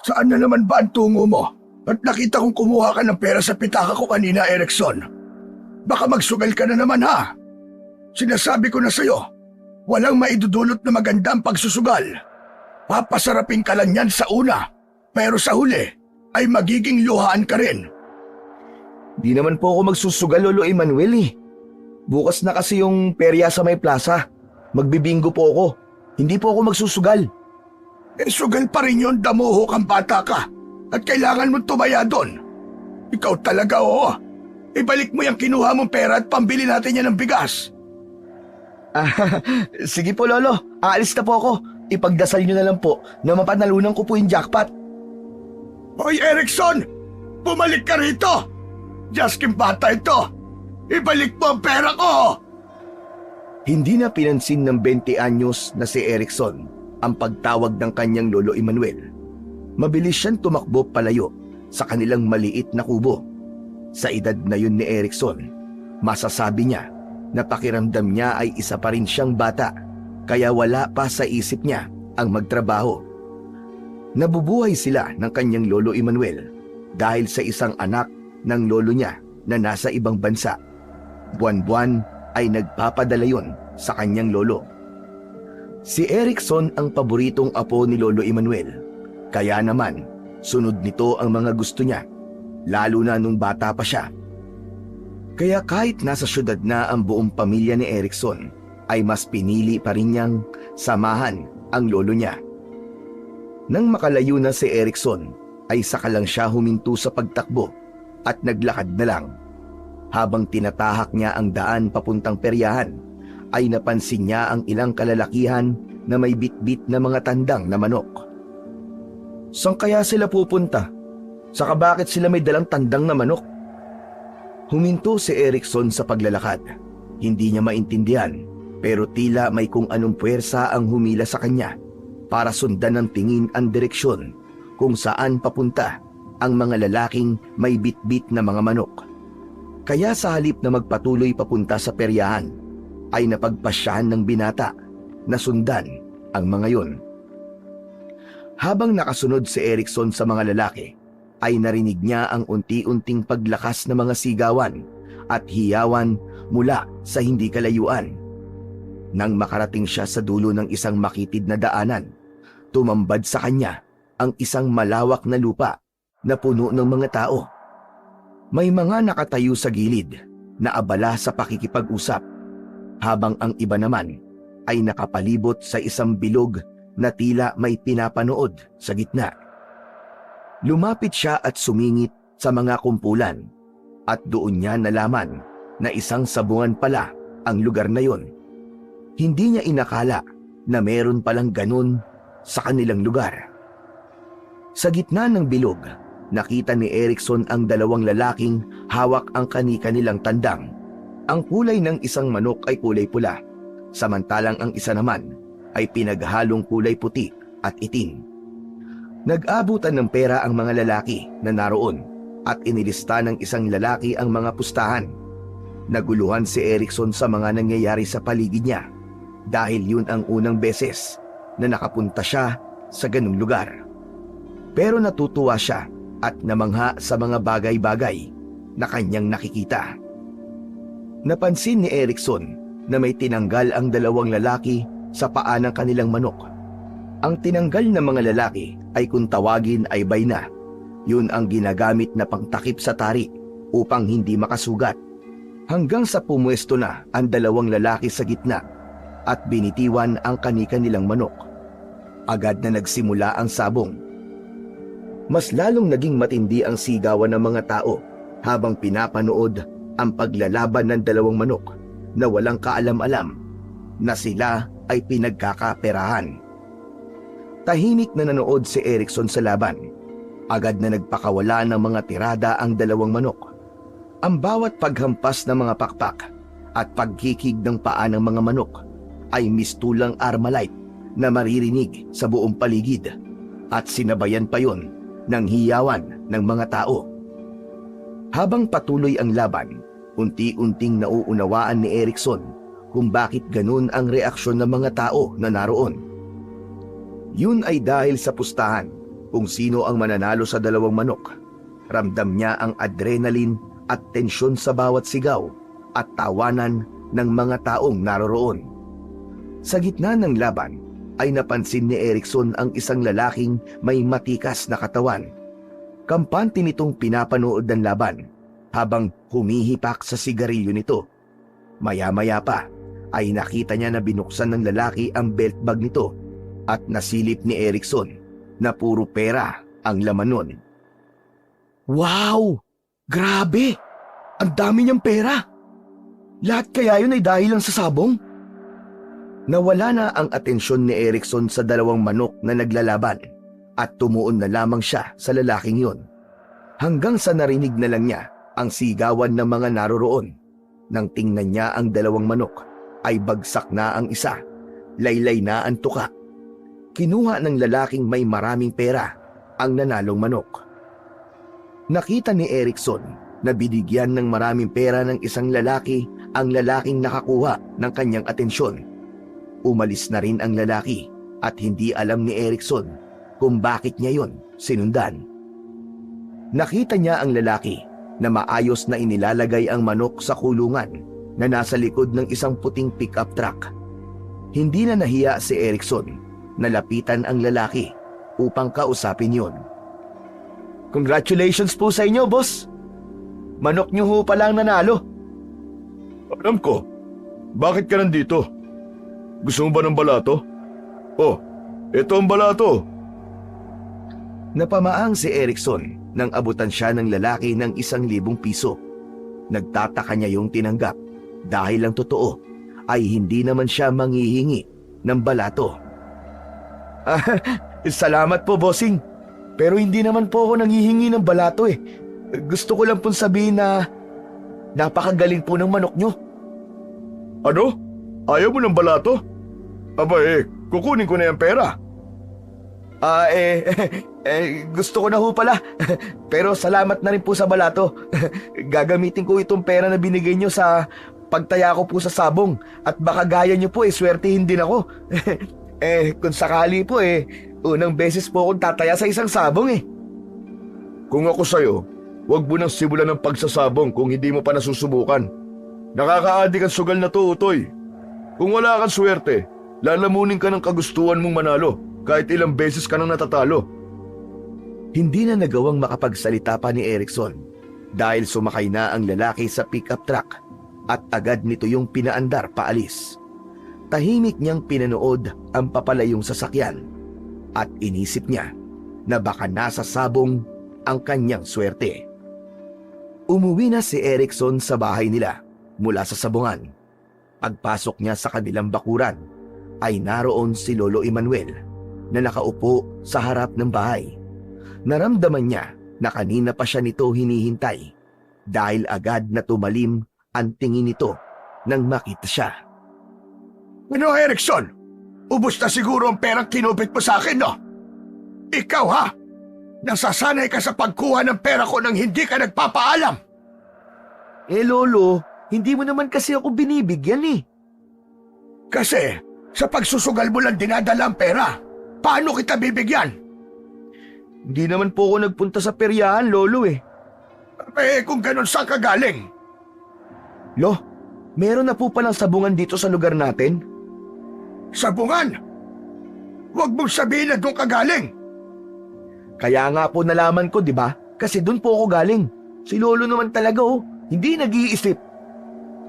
Saan na naman ba ang tungo mo? At nakita kong kumuha ka ng pera sa pitaka ko kanina, Erickson. Baka magsugal ka na naman ha. Sinasabi ko na sa'yo, walang maidudulot na maganda ang pagsusugal. Papasarapin ka lang yan sa una, pero sa huli ay magiging luhaan ka rin. Di naman po ako magsusugal, Lolo Emmanuel eh. Bukas na kasi yung perya sa may plaza. Magbibingo po ako. Hindi po ako magsusugal. Sugal pa rin yun, damuho kang bata ka. At kailangan mong tumaya doon. Ikaw talaga, oo. Ibalik mo yung kinuha mong pera at pambili natin yan ng bigas. Sige po, Lolo. Aalis na po ako. Ipagdasal nyo na lang po na mapanalunan ko po yung jackpot. Hoy, Erickson! Bumalik ka rito! Jaskin bata ito! Ibalik mo ang pera ko! Hindi na pinansin ng 20 anyos na si Erickson ang pagtawag ng kanyang Lolo Emmanuel. Mabilis siyang tumakbo palayo sa kanilang maliit na kubo. Sa edad na yun ni Erickson, masasabi niya na pakiramdam niya ay isa pa rin siyang bata, kaya wala pa sa isip niya ang magtrabaho. Nabubuhay sila ng kanyang Lolo Emmanuel dahil sa isang anak ng lolo niya na nasa ibang bansa. Buwan-buwan ay nagpapadala yun sa kanyang lolo. Si Erickson ang paboritong apo ni Lolo Emmanuel. Kaya naman, sunod nito ang mga gusto niya, lalo na nung bata pa siya. Kaya kahit nasa syudad na ang buong pamilya ni Erickson, ay mas pinili pa rin niyang samahan ang lolo niya. Nang makalayo na si Erickson, ay saka lang siya huminto sa pagtakbo at naglakad na lang. Habang tinatahak niya ang daan papuntang peryahan, ay napansin niya ang ilang kalalakihan na may bitbit na mga tandang na manok. Saan kaya sila pupunta? Saka bakit sila may dalang tandang na manok? Huminto si Erickson sa paglalakad. Hindi niya maintindihan, pero tila may kung anong puwersa ang humila sa kanya para sundan ng tingin ang direksyon kung saan papunta ang mga lalaking may bitbit na mga manok. Kaya sa halip na magpatuloy papunta sa peryahan, ay napagpasyahan ng binata na sundan ang mga yon. Habang nakasunod si Erickson sa mga lalaki, ay narinig niya ang unti-unting paglakas ng mga sigawan at hiyawan mula sa hindi kalayuan. Nang makarating siya sa dulo ng isang makitid na daanan, tumambad sa kanya ang isang malawak na lupa na puno ng mga tao. May mga nakatayo sa gilid na abala sa pakikipag-usap, habang ang iba naman ay nakapalibot sa isang bilog na tila may pinapanood sa gitna. Lumapit siya at sumingit sa mga kumpulan at doon niya nalaman na isang sabungan pala ang lugar na yon. Hindi niya inakala na meron palang ganun sa kanilang lugar. Sa gitna ng bilog, nakita ni Erickson ang dalawang lalaking hawak ang kani-kanilang tandang. Ang kulay ng isang manok ay kulay pula, samantalang ang isa naman ay pinaghalong kulay puti at itim. Nag-abutan ng pera ang mga lalaki na naroon at inilista ng isang lalaki ang mga pustahan. Naguluhan si Erickson sa mga nangyayari sa paligid niya dahil yun ang unang beses na nakapunta siya sa ganung lugar. Pero natutuwa siya at namangha sa mga bagay-bagay na kanyang nakikita. Napansin ni Erickson na may tinanggal ang dalawang lalaki sa paa ng kanilang manok. Ang tinanggal na mga lalaki ay kung tawagin ay bayna. Yun ang ginagamit na pangtakip sa tari upang hindi makasugat. Hanggang sa pumuesto na ang dalawang lalaki sa gitna at binitiwan ang kani-kanilang manok. Agad na nagsimula ang sabong. Mas lalong naging matindi ang sigawan ng mga tao habang pinapanood ang paglalaban ng dalawang manok na walang kaalam-alam na sila ay pinagkakaperahan. Tahimik na nanood si Erickson sa laban. Agad na nagpakawala ng mga tirada ang dalawang manok. Ang bawat paghampas ng mga pakpak at pagkikig ng paa ng mga manok ay mistulang Armalite na maririnig sa buong paligid at sinabayan pa yon ng hiyawan ng mga tao. Habang patuloy ang laban, unti-unting nauunawaan ni Erickson kung bakit ganun ang reaksyon ng mga tao na naroon. Yun ay dahil sa pustahan kung sino ang mananalo sa dalawang manok. Ramdam niya ang adrenaline at tensyon sa bawat sigaw at tawanan ng mga taong naroroon. Sa gitna ng laban ay napansin ni Erickson ang isang lalaking may matikas na katawan. Kampante nitong pinapanood ng laban habang humihipak sa sigarilyo nito. Maya-maya pa ay nakita niya na binuksan ng lalaki ang belt bag nito at nasilip ni Erickson na puro pera ang laman nun. Wow! Grabe! Ang dami niyang pera! Lahat kaya yun ay dahil lang sa sabong? Nawala na ang atensyon ni Erickson sa dalawang manok na naglalaban at tumuon na lamang siya sa lalaking yun. Hanggang sa narinig na lang niya ang sigawan ng mga naroroon. Nang tingnan niya ang dalawang manok ay bagsak na ang isa, laylay na ang tuka. Kinuha ng lalaking may maraming pera ang nanalong manok. Nakita ni Erickson na binigyan ng maraming pera ng isang lalaki ang lalaking nakakuha ng kanyang atensyon. Umalis na rin ang lalaki at hindi alam ni Erickson kung bakit niya yon sinundan. Nakita niya ang lalaki na maayos na inilalagay ang manok sa kulungan na nasa likod ng isang puting pickup truck. Hindi na nahiya si Erickson na lapitan ang lalaki upang kausapin yon. Congratulations po sa inyo, boss! Manok niyo ho pala ang nanalo. Alam ko. Bakit ka nandito? Gusto mo ba ng balato? Oh, ito ang balato. Napamaang si Erickson nang abutan siya ng lalaki ng 1,000 piso. Nagtataka niya yung tinanggap dahil ang totoo ay hindi naman siya manghihingi ng balato. Salamat po, bossing. Pero hindi naman po ako nanghihingi ng balato eh. Gusto ko lang pong sabihin na napakagaling po ng manok nyo. Ano? Ayaw mo ng balato? Aba kukunin ko na yung pera. Gusto ko na ho pala. Pero salamat na rin po sa balato. Gagamitin ko itong pera na binigay nyo sa pagtaya ko po sa sabong. At baka gaya nyo po swertihin din ako. Kung sakali po unang beses po akong tataya sa isang sabong Kung ako sa'yo, huwag mo nang simulan ng pagsasabong kung hindi mo pa nasusubukan. Nakakaadik ang sugal na to, Utoy. Kung wala kang swerte, lalamunin ka ng kagustuhan mong manalo kahit ilang beses ka nang natatalo. Hindi na nagawang makapagsalita pa ni Erickson dahil sumakay na ang lalaki sa pickup truck at agad nito yung pinaandar paalis. Tahimik niyang pinanood ang papalayong sasakyan at inisip niya na baka nasa sabong ang kanyang swerte. Umuwi na si Erickson sa bahay nila mula sa sabungan. Pagpasok niya sa kanilang bakuran ay naroon si Lolo Emmanuel na nakaupo sa harap ng bahay. Naramdaman niya na kanina pa siya nito hinihintay dahil agad na tumalim ang tingin nito nang makita siya. Ano, Erickson? Ubus na siguro ang perang kinupit mo sa akin, no? Ikaw, ha? Nasasanay ka sa pagkuha ng pera ko nang hindi ka nagpapaalam. Lolo, hindi mo naman kasi ako binibigyan Kasi sa pagsusugal mo lang dinadala ang pera. Paano kita bibigyan? Hindi naman po ako nagpunta sa peryahan, Lolo Kung ganun, saan ka galing? Lo, meron na po palang sabungan dito sa lugar natin. Sabungan? Huwag mong sabihin na doon ka galing. Kaya nga po nalaman ko, di ba? Kasi doon po ako galing. Si Lolo naman talaga hindi nag-iisip.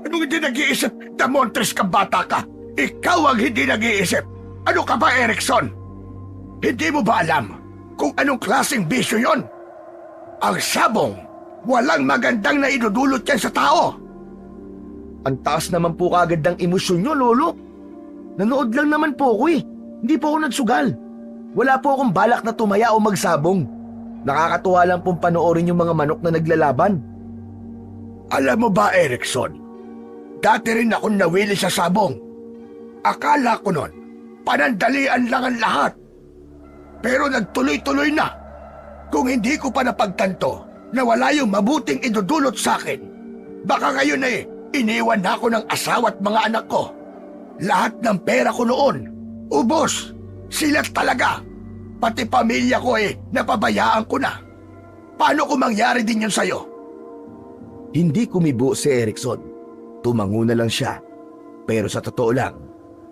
Anong hindi nag-iisip? Damontres ka, bata ka. Ikaw ang hindi nag-iisip. Ano ka ba, Erickson? Hindi mo ba alam kung anong klaseng bisyo yon? Ang sabong, walang magandang na idudulot yan sa tao. Ang taas naman po kagad ng emosyon nyo, Lolo. Nanood lang naman po ako Hindi po ako nagsugal. Wala po akong balak na tumaya o magsabong. Nakakatuwa lang pong panoorin yung mga manok na naglalaban. Alam mo ba, Erickson? Dati rin akong nawili sa sabong. Akala ko nun, panandalian lang ang lahat. Pero nagtuloy-tuloy na. Kung hindi ko pa napagtanto na wala yung mabuting idudulot sa akin, baka ngayon iniwan na ako ng asawa at mga anak ko. Lahat ng pera ko noon, ubos. Sila talaga. Pati pamilya ko napabayaan ko na. Paano kung mangyari din yun sa'yo? Hindi kumibo si Erickson. Tumango na lang siya. Pero sa totoo lang,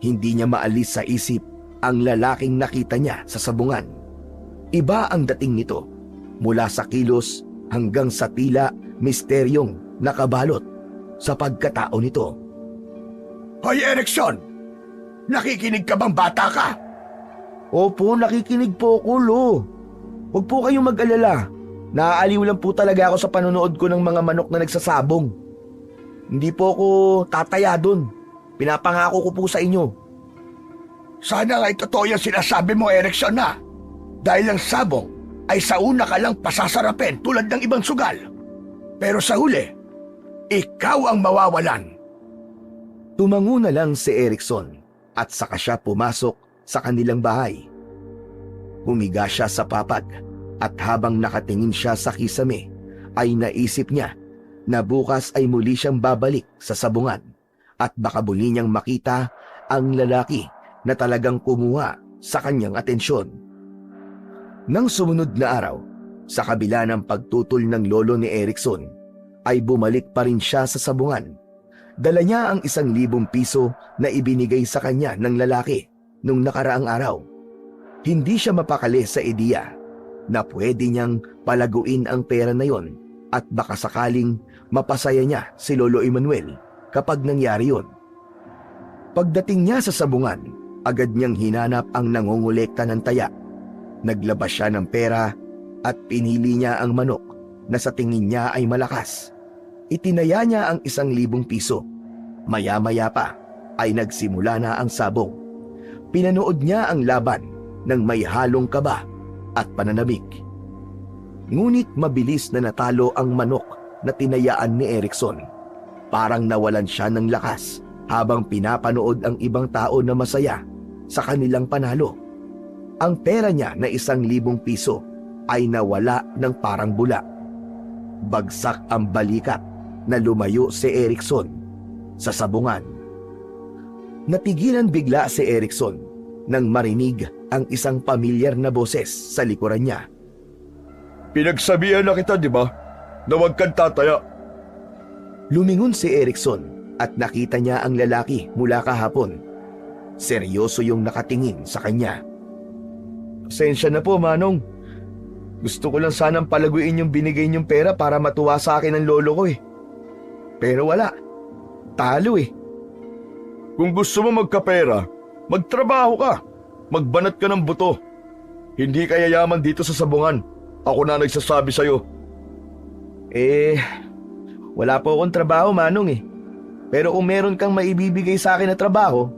hindi niya maalis sa isip ang lalaking nakita niya sa sabungan. Iba ang dating nito, mula sa kilos hanggang sa tila misteryong nakabalot sa pagkatao nito. Hoy Erickson! Nakikinig ka bang bata ka? Opo, nakikinig po ko, Lo. Huwag po kayong mag-alala. Naaaliw lang po talaga ako sa panonood ko ng mga manok na nagsasabong. Hindi po ako tataya dun. Pinapangako ko po sa inyo. Sana nga'y totoo yung sinasabi mo, Erickson, na. Dahil ang sabong ay sa una ka lang pasasarapin tulad ng ibang sugal. Pero sa huli, ikaw ang mawawalan. Tumango na lang si Erickson at saka siya pumasok sa kanilang bahay. Humiga siya sa papag at habang nakatingin siya sa kisame ay naisip niya na bukas ay muli siyang babalik sa sabungan at baka muli niyang makita ang lalaki na talagang kumuha sa kanyang atensyon. Nang sumunod na araw, sa kabila ng pagtutol ng lolo ni Erickson, ay bumalik pa rin siya sa sabungan. Dala niya ang 1,000 piso na ibinigay sa kanya ng lalaki nung nakaraang araw. Hindi siya mapakali sa ideya na pwede niyang palaguin ang pera na yon at baka sakaling mapasaya niya si Lolo Emmanuel kapag nangyari yon. Pagdating niya sa sabungan, agad niyang hinanap ang nangongolekta ng taya. Naglabas siya ng pera at pinili niya ang manok na sa tingin niya ay malakas. Itinaya niya ang 1,000 piso. Maya-maya pa ay nagsimula na ang sabong. Pinanood niya ang laban ng may halong kaba at pananamig. Ngunit mabilis na natalo ang manok na tinayaan ni Erickson. Parang nawalan siya ng lakas habang pinapanood ang ibang tao na masaya sa kanilang panalo. Ang pera niya na 1,000 piso ay nawala ng parang bula. Bagsak ang balikat na lumayo si Erickson sa sabungan. Natigilan bigla si Erickson nang marinig ang isang pamilyar na boses sa likuran niya. Pinagsabihan na kita, di ba? Na huwag kang tataya. Lumingon si Erickson at nakita niya ang lalaki mula kahapon. Seryoso yung nakatingin sa kanya. Pasensya na po, Manong. Gusto ko lang sanang palaguin yung binigay niyong pera para matuwa sa akin ang lolo ko eh. Pero wala. Talo eh. Kung gusto mo magkapera, magtrabaho ka. Magbanat ka ng buto. Hindi ka yayaman dito sa sabungan. Ako na nagsasabi sa'yo. Wala po akong trabaho, Manong eh. Pero kung meron kang maibibigay sa akin na trabaho,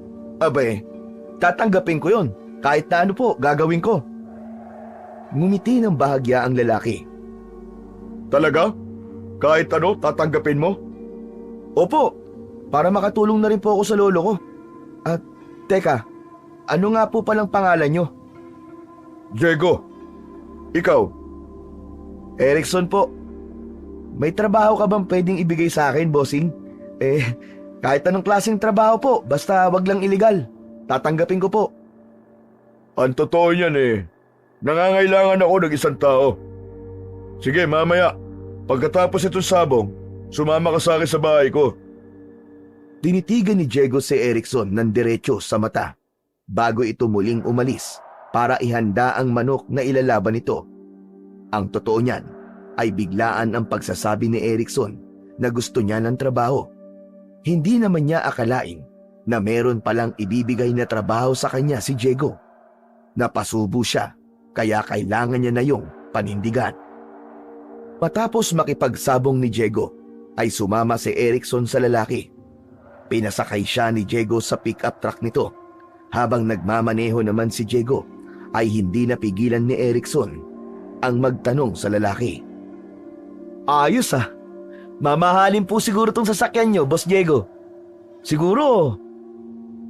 tatanggapin ko yon. Kahit na ano po, gagawin ko. Ngumiti ng bahagya ang lalaki. Talaga? Kahit ano, tatanggapin mo? Opo, para makatulong na rin po ako sa lolo ko. At teka, ano nga po palang pangalan nyo? Diego. Ikaw? Erickson po. May trabaho ka bang pwedeng ibigay sa akin, bossing? Kahit anong klaseng trabaho po, basta wag lang iligal. Tatanggapin ko po. Ang totoo niyan nangangailangan ako ng isang tao. Sige, mamaya. Pagkatapos itong sabong, sumama ka sa akin sa bahay ko. Tinitigan ni Diego si Erickson ng diretso sa mata bago ito muling umalis para ihanda ang manok na ilalaban nito. Ang totoo niyan ay biglaan ang pagsasabi ni Erickson na gusto niya ng trabaho. Hindi naman niya akalain na meron palang ibibigay na trabaho sa kanya si Diego. Napasubo siya kaya kailangan niya na yung panindigan. Matapos makipagsabong ni Diego ay sumama si Erickson sa lalaki. Pinasakay siya ni Diego sa pick-up truck nito. Habang nagmamaneho naman si Diego ay hindi napigilan ni Erickson ang magtanong sa lalaki. Ayos ah. Mamahalin po siguro tong sasakyan nyo, Boss Diego. Siguro,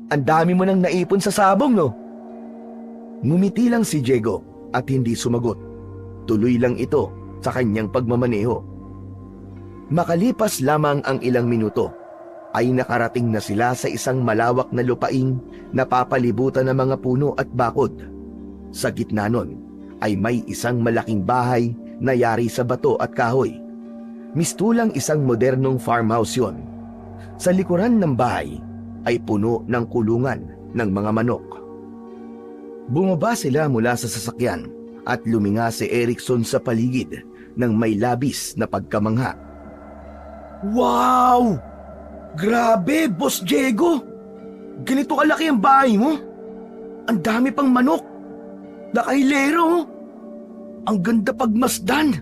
ang dami mo nang naipon sa sabong, no? Ngumiti lang si Diego at hindi sumagot. Tuloy lang ito sa kanyang pagmamaneho. Makalipas lamang ang ilang minuto, ay nakarating na sila sa isang malawak na lupaing na papalibutan ng mga puno at bakod. Sa gitna nun ay may isang malaking bahay na yari sa bato at kahoy. Mistulang isang modernong farmhouse yon. Sa likuran ng bahay ay puno ng kulungan ng mga manok. Bumaba sila mula sa sasakyan at luminga si Erickson sa paligid ng may labis na pagkamangha. Wow! Grabe, Boss Diego! Ganito kalaki ang bahay mo? Ang dami pang manok! Nakahilero! Oh. Ang ganda pagmasdan!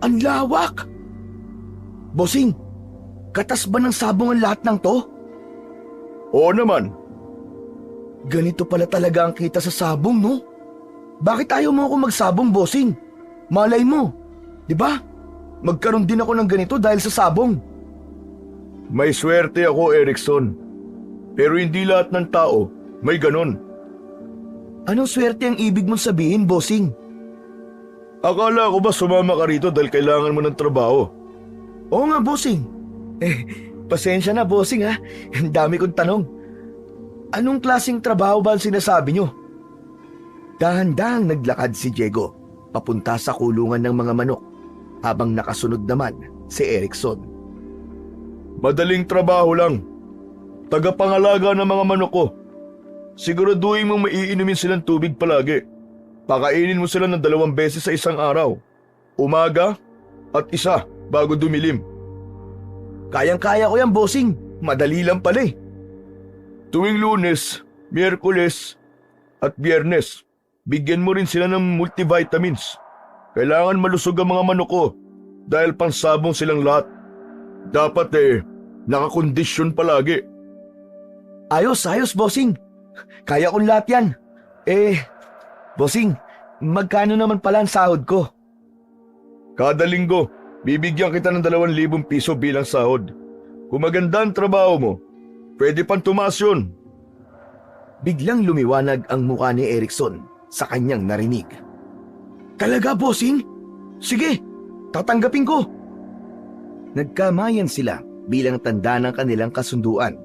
Ang lawak! Bossing, katas ba ng sabong ang lahat ng to? Oo naman. Ganito pala talaga ang kita sa sabong, no? Bakit ayaw mo ako magsabong, bossing? Malay mo, di ba? Magkaroon din ako ng ganito dahil sa sabong. May swerte ako, Erickson. Pero hindi lahat ng tao may ganon. Anong swerte ang ibig mong sabihin, bossing? Akala ko ba sumama ka rito dahil kailangan mo ng trabaho? Oo nga, bossing. Pasensya na, bossing ha. Ang dami kong tanong. Anong klaseng trabaho ba ang sinasabi nyo? Dahan-dahang naglakad si Diego papunta sa kulungan ng mga manok habang nakasunod naman si Erickson. Madaling trabaho lang. Tagapangalaga ng mga manok ko. Siguraduhin mong maiinumin silang tubig palagi. Pakainin mo sila ng 2 beses sa isang araw. Umaga at isa bago dumilim. Kayang-kaya ko yan, bossing. Madali lang pala eh. Tuwing Lunes, Miyerkules at Biyernes, bigyan mo rin sila ng multivitamins. Kailangan malusog ang mga manok ko dahil pansabong silang lahat. Dapat nakakondisyon palagi. Ayos, bossing. Kaya kong lahat yan. Bossing, magkano naman pala ang sahod ko? Kada linggo, bibigyan kita ng 2,000 piso bilang sahod. Kung maganda ang trabaho mo, pwede pang tumaas yun. Biglang lumiwanag ang mukha ni Erickson sa kanyang narinig. Talaga, bossing? Sige, tatanggapin ko. Nagkamayan sila bilang tanda ng kanilang kasunduan.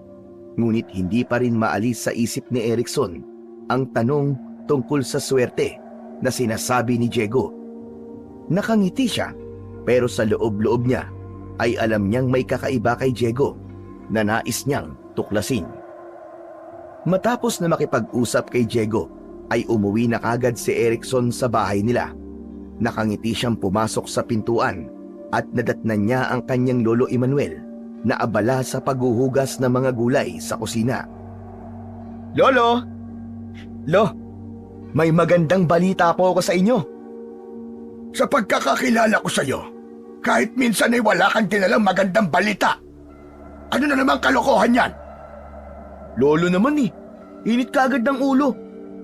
Ngunit hindi pa rin maalis sa isip ni Erickson ang tanong tungkol sa swerte na sinasabi ni Diego. Nakangiti siya pero sa loob-loob niya ay alam niyang may kakaiba kay Diego na nais niyang tuklasin. Matapos na makipag-usap kay Diego ay umuwi na kagad si Erickson sa bahay nila. Nakangiti siyang pumasok sa pintuan at nadatnan niya ang kanyang lolo Emmanuel na abala sa paghuhugas ng mga gulay sa kusina. Lolo! Lo, may magandang balita po ako sa inyo. Sa pagkakakilala ko sa iyo, kahit minsan ay wala kang dinalang magandang balita. Ano na naman kalokohan yan? Lolo naman init kaagad ng ulo.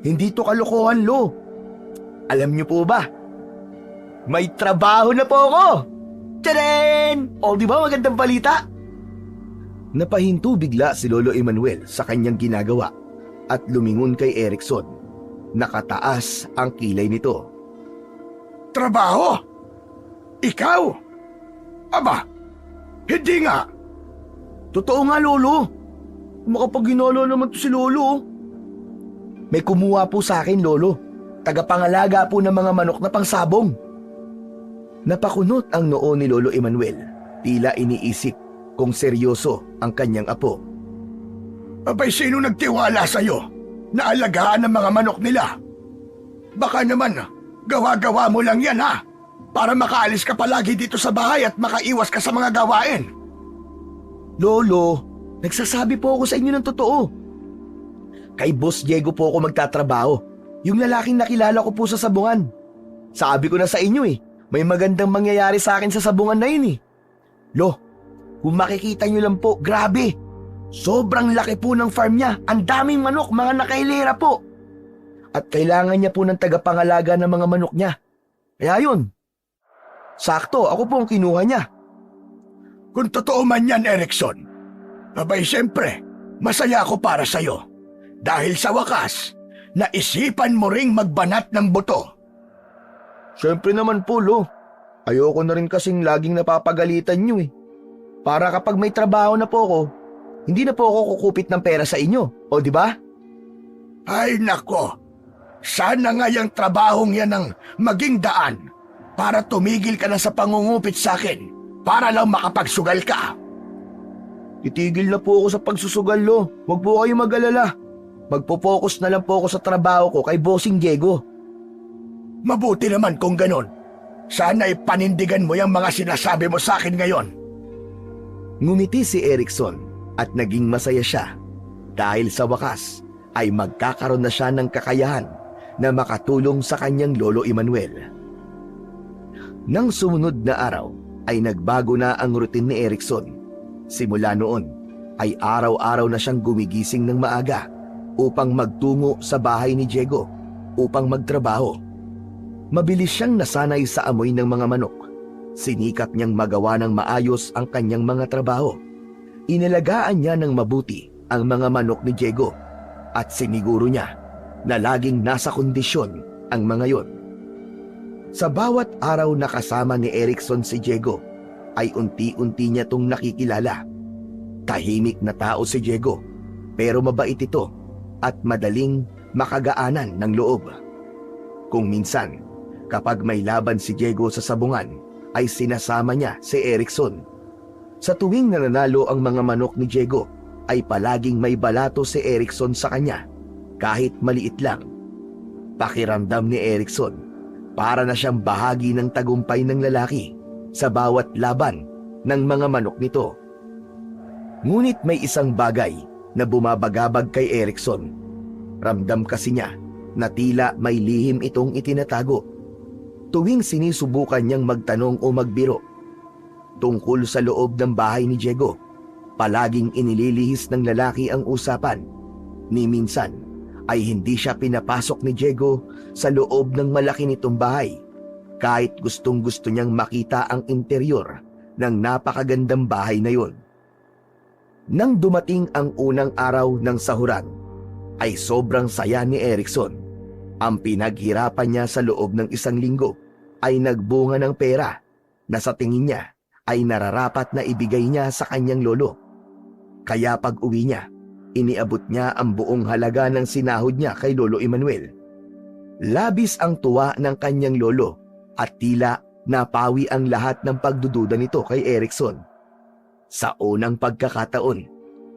Hindi to kalokohan, Lo. Alam niyo po ba? May trabaho na po ako! Tadaan! O di ba magandang balita? Napahinto bigla si Lolo Emmanuel sa kanyang ginagawa at lumingon kay Erickson. Nakataas ang kilay nito. Trabaho? Ikaw? Aba, hindi nga. Totoo nga, Lolo. Makapaghinala naman to si Lolo. May kumuha po sa akin, Lolo. Tagapangalaga po ng mga manok na pangsabong. Napakunot ang noo ni Lolo Emmanuel. Tila iniisip kung seryoso ang kanyang apo. Abay, sino nagtiwala sa'yo na alagaan ang mga manok nila? Baka naman, gawa-gawa mo lang yan ha? Para makaalis ka palagi dito sa bahay at makaiwas ka sa mga gawain. Lolo, nagsasabi po ako sa inyo ng totoo. Kay Boss Diego po ako magtatrabaho. Yung lalaking nakilala ko po sa sabungan. Sabi ko na sa inyo may magandang mangyayari sa akin sa sabungan na yun Lo, kung makikita nyo lang po, grabe. Sobrang laki po ng farm niya. Ang daming manok, mga nakailera po. At kailangan niya po ng tagapangalaga ng mga manok niya. Kaya yun. Sakto, ako po ang kinuha niya. Kung totoo man yan, Erickson, abay siyempre, masaya ako para sa'yo. Dahil sa wakas, naisipan mo ring magbanat ng buto. Siyempre naman po, Lo. Ayoko na rin kasing laging napapagalitan nyo Para kapag may trabaho na po ako, hindi na po ako kukupit ng pera sa inyo. O di ba? Ay nako, Sana nga yung trabahong yan ang maging daan para tumigil ka na sa pangungupit sa akin para lang makapagsugal ka. Titigil na po ako sa pagsusugal, Lo. Huwag po kayo mag-alala. Magpo-focus na lang po ako sa trabaho ko kay Bossing Diego. Mabuti naman kung ganon. Sana ipanindigan mo yung mga sinasabi mo sa akin ngayon. Ngumiti si Erickson at naging masaya siya dahil sa wakas ay magkakaroon na siya ng kakayahan na makatulong sa kanyang lolo Emmanuel. Nang sumunod na araw ay nagbago na ang routine ni Erickson. Simula noon ay araw-araw na siyang gumigising ng maaga upang magtungo sa bahay ni Diego upang magtrabaho. Mabilis siyang nasanay sa amoy ng mga manok. Sinikap niyang magawa ng maayos ang kanyang mga trabaho. Inalagaan niya ng mabuti ang mga manok ni Diego at siniguro niya na laging nasa kondisyon ang mga yon. Sa bawat araw na kasama ni Erickson si Diego, ay unti-unti niya itong nakikilala. Tahimik na tao si Diego, pero mabait ito at madaling makagaanan ng loob. Kung minsan, kapag may laban si Diego sa sabungan, ay sinasama niya si Erickson. Sa tuwing nananalo ang mga manok ni Diego, ay palaging may balato si Erickson sa kanya, kahit maliit lang. Pakiramdam ni Erickson, para na siyang bahagi ng tagumpay ng lalaki sa bawat laban ng mga manok nito. Ngunit may isang bagay na bumabagabag kay Erickson. Ramdam kasi niya na tila may lihim itong itinatago. Tuwing sinisubukan niyang magtanong o magbiro tungkol sa loob ng bahay ni Diego, palaging inililihis ng lalaki ang usapan. Ni minsan ay hindi siya pinapasok ni Diego sa loob ng malaki nitong bahay, kahit gustong-gusto niyang makita ang interior ng napakagandang bahay na yon. Nang dumating ang unang araw ng sahuran, ay sobrang saya ni Erickson. Ang pinaghirapan niya sa loob ng 1 linggo ay nagbunga ng pera na sa tingin niya ay nararapat na ibigay niya sa kanyang lolo. Kaya pag uwi niya, iniabot niya ang buong halaga ng sinahod niya kay Lolo Emmanuel. Labis ang tuwa ng kanyang lolo at tila napawi ang lahat ng pagdududa nito kay Erickson. Sa unang pagkakataon,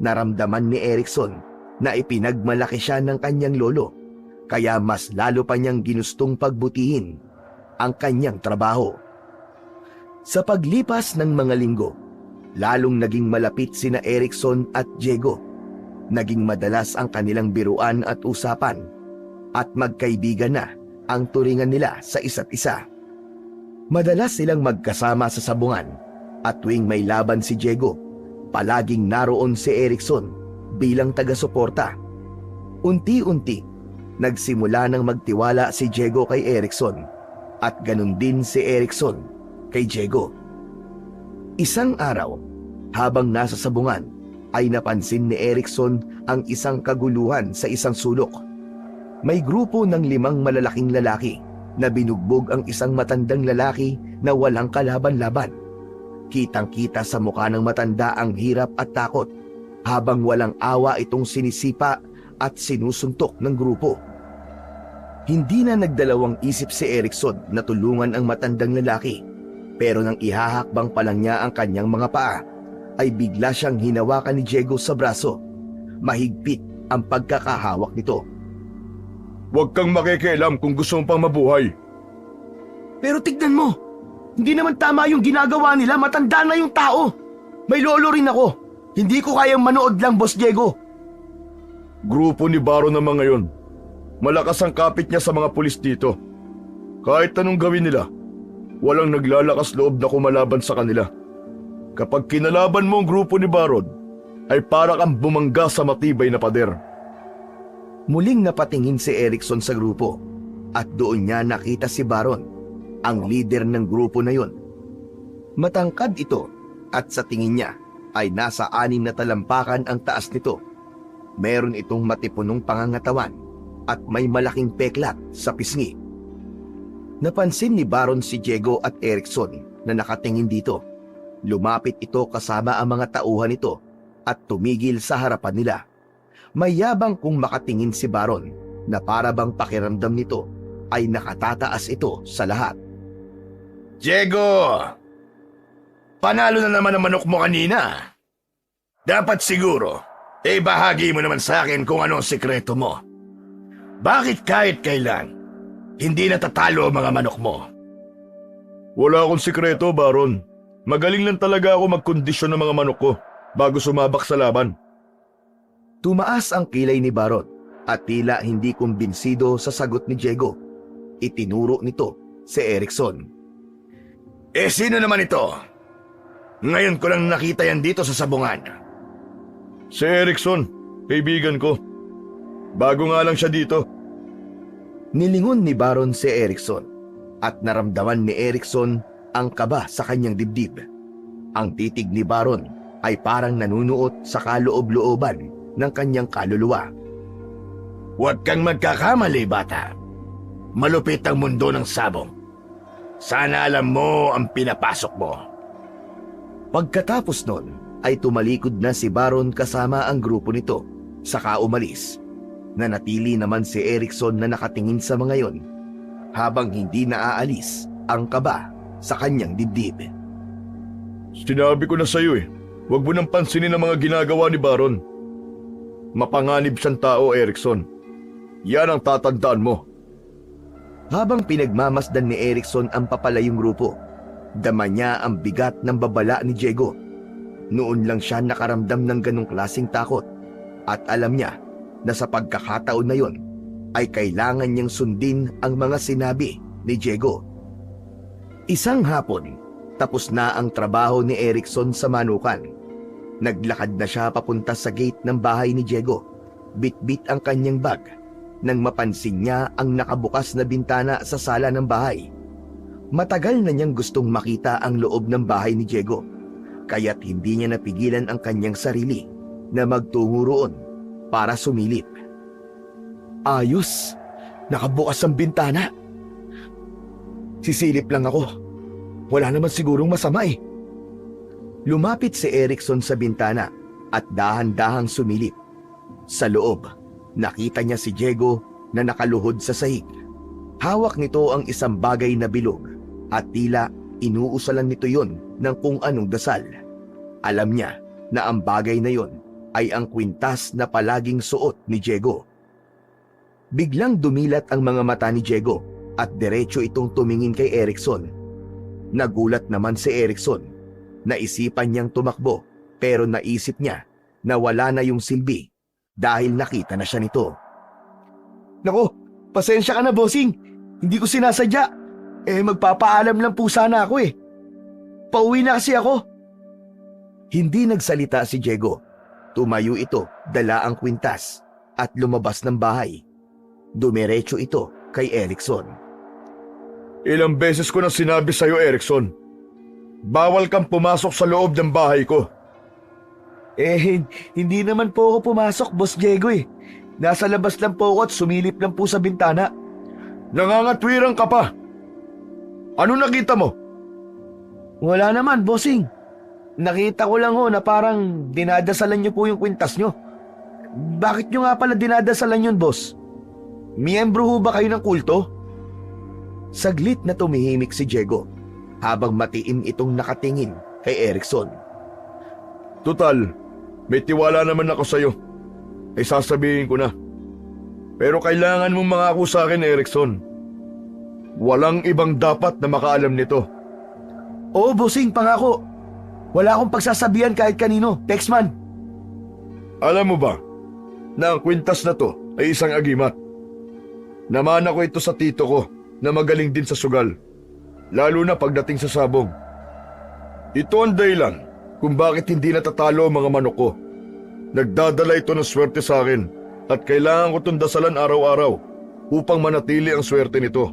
naramdaman ni Erickson na ipinagmalaki siya ng kanyang lolo, kaya mas lalo pa niyang ginustong pagbutihin ang kanyang trabaho. Sa paglipas ng mga linggo, lalong naging malapit sina Erickson at Diego. Naging madalas ang kanilang biruan at usapan, at magkaibigan na ang turingan nila sa isa't isa. Madalas silang magkasama sa sabungan, at tuwing may laban si Diego, palaging naroon si Erickson bilang taga-suporta. Unti-unti, nagsimula ng magtiwala si Diego kay Erickson, at ganun din si Erickson kay Diego. Isang araw, habang nasa sabungan, ay napansin ni Erickson ang isang kaguluhan sa isang sulok. May grupo ng 5 malalaking lalaki na binugbog ang isang matandang lalaki na walang kalaban-laban. Kitang-kita sa mukha ng matanda ang hirap at takot, habang walang awa itong sinisipa at sinusuntok ng grupo. Hindi na nagdalawang isip si Erickson na tulungan ang matandang lalaki, pero nang ihahakbang pa lang niya ang kanyang mga paa, ay bigla siyang hinawakan ni Diego sa braso. Mahigpit ang pagkakahawak nito. Huwag kang makikialam kung gusto mong pang mabuhay. Pero tignan mo, hindi naman tama yung ginagawa nila, matanda na yung tao. May lolo rin ako. Hindi ko kayang manood lang, Boss Diego. Grupo ni Baron naman ngayon. Malakas ang kapit niya sa mga pulis dito. Kahit anong gawin nila, walang naglalakas loob na kumalaban sa kanila. Kapag kinalaban mo ang grupo ni Baron, ay para kang bumangga sa matibay na pader. Muling napatingin si Erickson sa grupo, at doon niya nakita si Baron, ang leader ng grupo na yon. Matangkad ito, at sa tingin niya ay nasa 6 na talampakan ang taas nito. Meron itong matipunong pangangatawan at may malaking peklat sa pisngi. Napansin ni Baron si Diego at Erickson na nakatingin dito. Lumapit ito kasama ang mga tauhan nito at tumigil sa harapan nila. Mayabang kung makatingin si Baron na para bang pakiramdam nito ay nakatataas ito sa lahat. Diego! Panalo na naman ang manok mo kanina. Dapat siguro, bahagi mo naman sa akin kung ano ang sikreto mo. Bakit kahit kailan, hindi natatalo ang mga manok mo? Wala akong sikreto, Baron. Magaling lang talaga ako magkondisyon ng mga manok ko bago sumabak sa laban. Tumaas ang kilay ni Baron at tila hindi kumbinsido sa sagot ni Diego. Itinuro nito si Erickson. Sino naman ito? Ngayon ko lang nakita yan dito sa sabungan. Si Erickson, kaibigan ko. Bago nga lang siya dito. Nilingon ni Baron si Erickson at naramdaman ni Erickson ang kaba sa kanyang dibdib. Ang titig ni Baron ay parang nanunuot sa kaloob-looban ng kanyang kaluluwa. Huwag kang magkakamali, bata. Malupit ang mundo ng sabong. Sana alam mo ang pinapasok mo. Pagkatapos nun ay tumalikod na si Baron kasama ang grupo nito, saka umalis. Nanatili naman si Erickson na nakatingin sa mga yon, habang hindi naaalis ang kaba sa kanyang dibdib. Sinabi ko na sa'yo huwag mo nang pansinin ang mga ginagawa ni Baron. Mapanganib siyang tao, Erickson. Yan ang tatandaan mo. Habang pinagmamasdan ni Erickson ang papalayong grupo, dama niya ang bigat ng babala ni Diego. Noon lang siya nakaramdam ng ganong klaseng takot at alam niya na sa pagkakataon na yon ay kailangan niyang sundin ang mga sinabi ni Diego. Isang hapon, tapos na ang trabaho ni Erickson sa manukan. Naglakad na siya papunta sa gate ng bahay ni Diego. Bit-bit ang kanyang bag nang mapansin niya ang nakabukas na bintana sa sala ng bahay. Matagal na niyang gustong makita ang loob ng bahay ni Diego, kaya't hindi niya napigilan ang kanyang sarili na magtungo roon para sumilip. Ayos! Nakabukas ang bintana. Sisilip lang ako. Wala naman sigurong masama Lumapit si Erickson sa bintana at dahan-dahang sumilip. Sa loob, nakita niya si Diego na nakaluhod sa sahig. Hawak nito ang isang bagay na bilog at tila inuusalan nito yon ng kung anong dasal. Alam niya na ang bagay na yon ay ang kwintas na palaging suot ni Diego. Biglang dumilat ang mga mata ni Diego at diretso itong tumingin kay Erickson. Nagulat naman si Erickson. Naisipan niyang tumakbo pero naisip niya na wala na yung silbi dahil nakita na siya nito. Nako, pasensya ka na, bossing. Hindi ko sinasadya. Magpapaalam lang po sana ako Pauwi na kasi ako. Hindi nagsalita si Diego. Tumayo ito, dala ang kwintas at lumabas ng bahay. Dumiretso ito kay Erickson. Ilang beses ko na sinabi sa'yo, Erickson. Bawal kang pumasok sa loob ng bahay ko. Hindi naman po ako pumasok, Boss Diego Nasa labas lang po ako at sumilip lang po sa bintana. Nangangatwirang ka pa. Ano nakita mo? Wala naman, bossing. Nakita ko lang na parang dinadasalan niyo po yung kwintas niyo. Bakit niyo nga pala dinadasalan yun, boss? Miyembro ho ba kayo ng kulto? Saglit na tumihimik si Diego habang matiim itong nakatingin kay Erickson. Tutal, may tiwala naman ako sa'yo. Sasabihin ko na. Pero kailangan mong mangako sa akin, Erickson. Walang ibang dapat na makaalam nito. Oo, bossing, pangako. Wala akong pagsasabihan kahit kanino, Texman. Alam mo ba na ang kwintas na to ay isang agimat? Namana ko ito sa tito ko na magaling din sa sugal, lalo na pagdating sa sabong. Ito ang dahilan kung bakit hindi natatalo ang mga manok ko. Nagdadala ito ng swerte sa akin at kailangan ko itong dasalan araw-araw upang manatili ang swerte nito.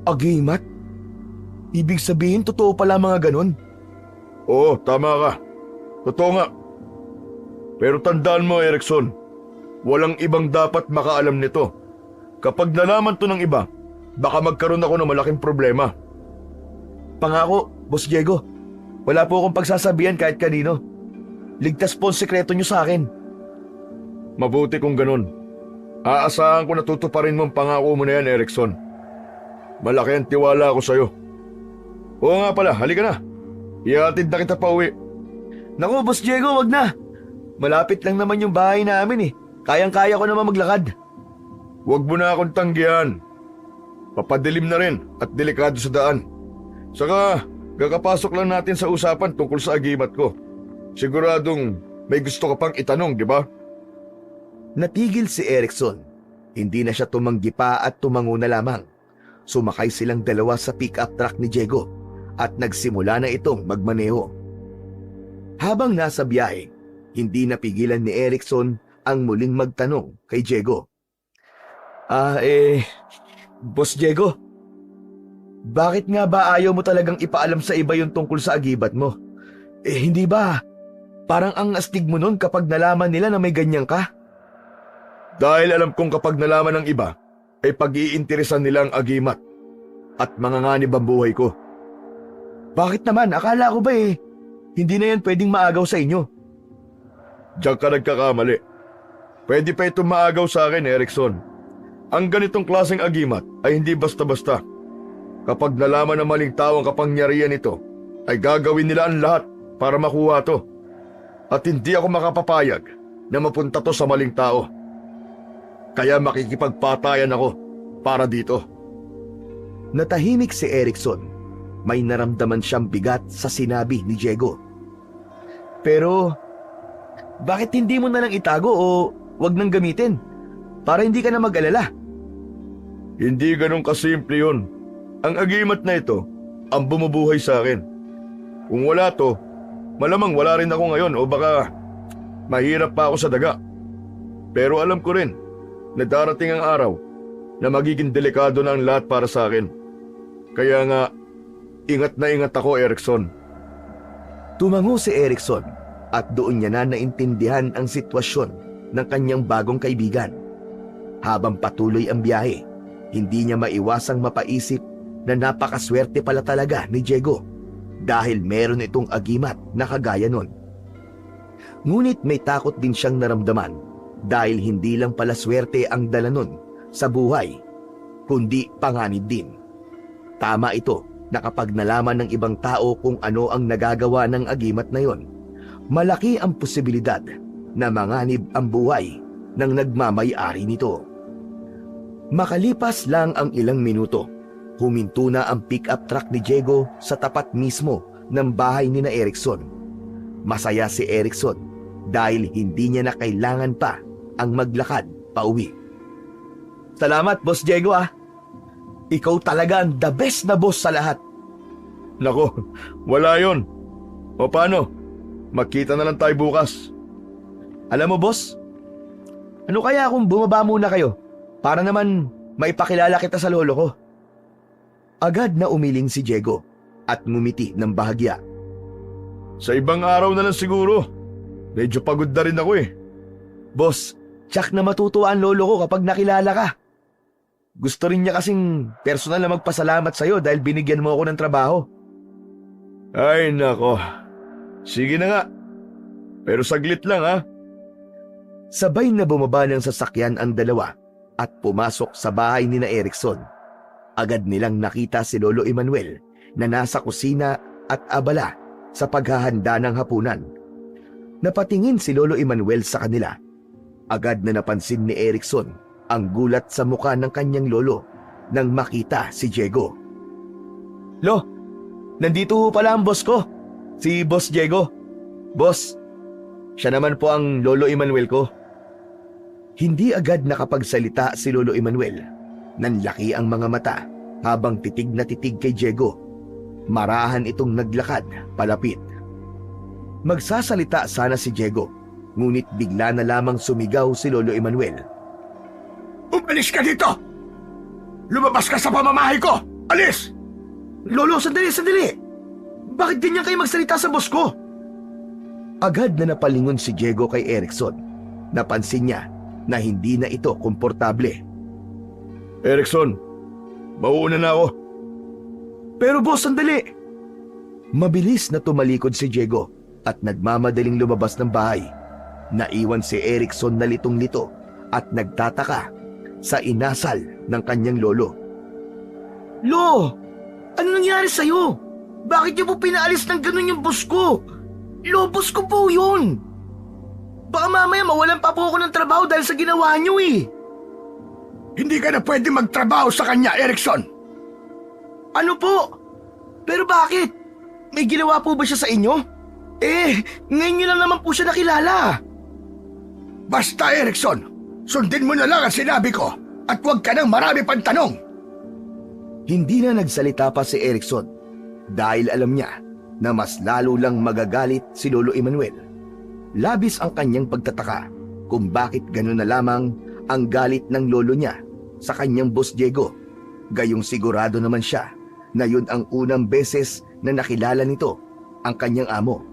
Agimat? Ibig sabihin totoo pala mga ganon? Oo, tama ka. Totoo nga. Pero tandaan mo, Erickson, walang ibang dapat makaalam nito. Kapag nalaman to ng iba, baka magkaroon ako ng malaking problema. Pangako, Boss Diego. Wala po akong pagsasabihan kahit kanino. Ligtas po ang sekreto niyo sa akin. Mabuti kung ganun. Aasahan ko na tutuparin mo ang pangako mo na yan, Erickson. Malaki ang tiwala ko sa'yo. Oo nga pala, halika na. Ihatid na kita pa uwi. Naku, Boss Diego, wag na. Malapit lang naman yung bahay namin eh. Kayang-kaya ko naman maglakad. Huwag mo na akong tanggihan. Papadilim na rin at delikado sa daan. Saka, kakapasok lang natin sa usapan tungkol sa agimat ko. Siguradong may gusto ka pang itanong, di ba? Natigil si Erickson. Hindi na siya tumanggi pa at tumango na lamang. Sumakay silang dalawa sa pick-up truck ni Diego at nagsimula na itong magmaneho. Habang nasa biyahe, hindi napigilan ni Erickson ang muling magtanong kay Diego. Boss Diego, bakit nga ba ayaw mo talagang ipaalam sa iba yung tungkol sa agibat mo? Hindi ba? Parang ang astig mo nun kapag nalaman nila na may ganyan ka. Dahil alam kong kapag nalaman ng iba, ay pag-iinteresan nila ang agimat at manganganib ang buhay ko. Bakit naman? Akala ko ba hindi na yan pwedeng maagaw sa inyo. Diyan ka nagkakamali. Pwede pa itong maagaw sa akin, Erickson. Ang ganitong klaseng agimat ay hindi basta-basta. Kapag nalaman ng maling tao ang kapangyarihan nito, ay gagawin nila ang lahat para makuha to. At hindi ako makapapayag na mapunta to sa maling tao. Kaya makikipagpatayan ako para dito. Natahimik si Erickson. May naramdaman siyang bigat sa sinabi ni Diego. Pero, bakit hindi mo na lang itago o wag nang gamitin? Para hindi ka na mag-alala. Hindi ganun kasimple yun. Ang agimat na ito, ang bumubuhay sa akin. Kung wala to, malamang wala rin ako ngayon o baka mahirap pa ako sa daga. Pero alam ko rin na darating ang araw na magiging delikado na ang lahat para sa akin. Kaya nga, ingat na ingat ako, Erickson. Tumango si Erickson at doon niya na naintindihan ang sitwasyon ng kanyang bagong kaibigan. Habang patuloy ang biyahe, hindi niya maiwasang mapaisip na napakaswerte pala talaga ni Diego dahil meron itong agimat na kagaya nun. Ngunit may takot din siyang naramdaman dahil hindi lang pala swerte ang dala nun sa buhay, kundi panganib din. Tama ito na kapag nalaman ng ibang tao kung ano ang nagagawa ng agimat na yon, malaki ang posibilidad na manganib ang buhay ng nagmamay-ari nito. Makalipas lang ang ilang minuto, huminto na ang pick-up truck ni Diego sa tapat mismo ng bahay ni na Erickson. Masaya si Erickson dahil hindi niya na kailangan pa ang maglakad pauwi. Salamat, Boss Diego Ikaw talaga ang the best na boss sa lahat. Nako, wala yon. O paano? Magkita na lang tayo bukas. Alam mo, boss, ano kaya kung bumaba muna kayo para naman maipakilala kita sa lolo ko? Agad na umiling si Diego at ngumiti ng bahagya. Sa ibang araw na lang siguro. Medyo pagod na rin ako Boss, tsak na matutuwa ang lolo ko kapag nakilala ka. Gusto rin niya kasing personal na magpasalamat sa'yo dahil binigyan mo ako ng trabaho. Ay nako. Sige na nga. Pero saglit lang Sabay na bumaba ng sasakyan ang dalawa at pumasok sa bahay ni na Erickson. Agad nilang nakita si Lolo Emmanuel na nasa kusina at abala sa paghahanda ng hapunan. Napatingin si Lolo Emmanuel sa kanila. Agad na napansin ni Erickson ang gulat sa mukha ng kanyang lolo nang makita si Diego. Lo, nandito pala ang boss ko, si Boss Diego. Boss, siya naman po ang Lolo Emmanuel ko. Hindi agad nakapagsalita si Lolo Emmanuel. Nanlaki ang mga mata habang titig na titig kay Diego. Marahan itong naglakad palapit. Magsasalita sana si Diego, ngunit bigla na lamang sumigaw si Lolo Emmanuel. Umalis ka dito! Lumabas ka sa pamamahay ko! Alis! Lolo, sandali! Bakit ganyan kayo magsalita sa boss ko? Agad na napalingon si Diego kay Erickson. Napansin niya na hindi na ito komportable. Erickson, mauuna na ako. Pero boss, sandali! Mabilis na tumalikod si Diego at nagmamadaling lumabas ng bahay. Naiwan si Erickson na litong-lito at nagtataka sa inasal ng kanyang lolo. Lo, ano nangyari sa'yo? Bakit niyo po pinaalis ng ganun yung boss ko? Lo, boss ko po yun. Baka mamaya mawalan pa po ako ng trabaho dahil sa ginawa niyo eh. Hindi ka na pwede magtrabaho sa kanya, Erickson. Ano po? Pero bakit? May ginawa po ba siya sa inyo? Ngayon niyo lang naman po siya nakilala. Basta, Erickson, sundin mo na lang ang sinabi ko at huwag ka nang marami pang tanong. Hindi na nagsalita pa si Erickson dahil alam niya na mas lalo lang magagalit si Lolo Emmanuel. Labis ang kanyang pagtataka kung bakit gano'n na lamang ang galit ng lolo niya sa kanyang boss Diego. Gayong sigurado naman siya na yun ang unang beses na nakilala nito ang kanyang amo.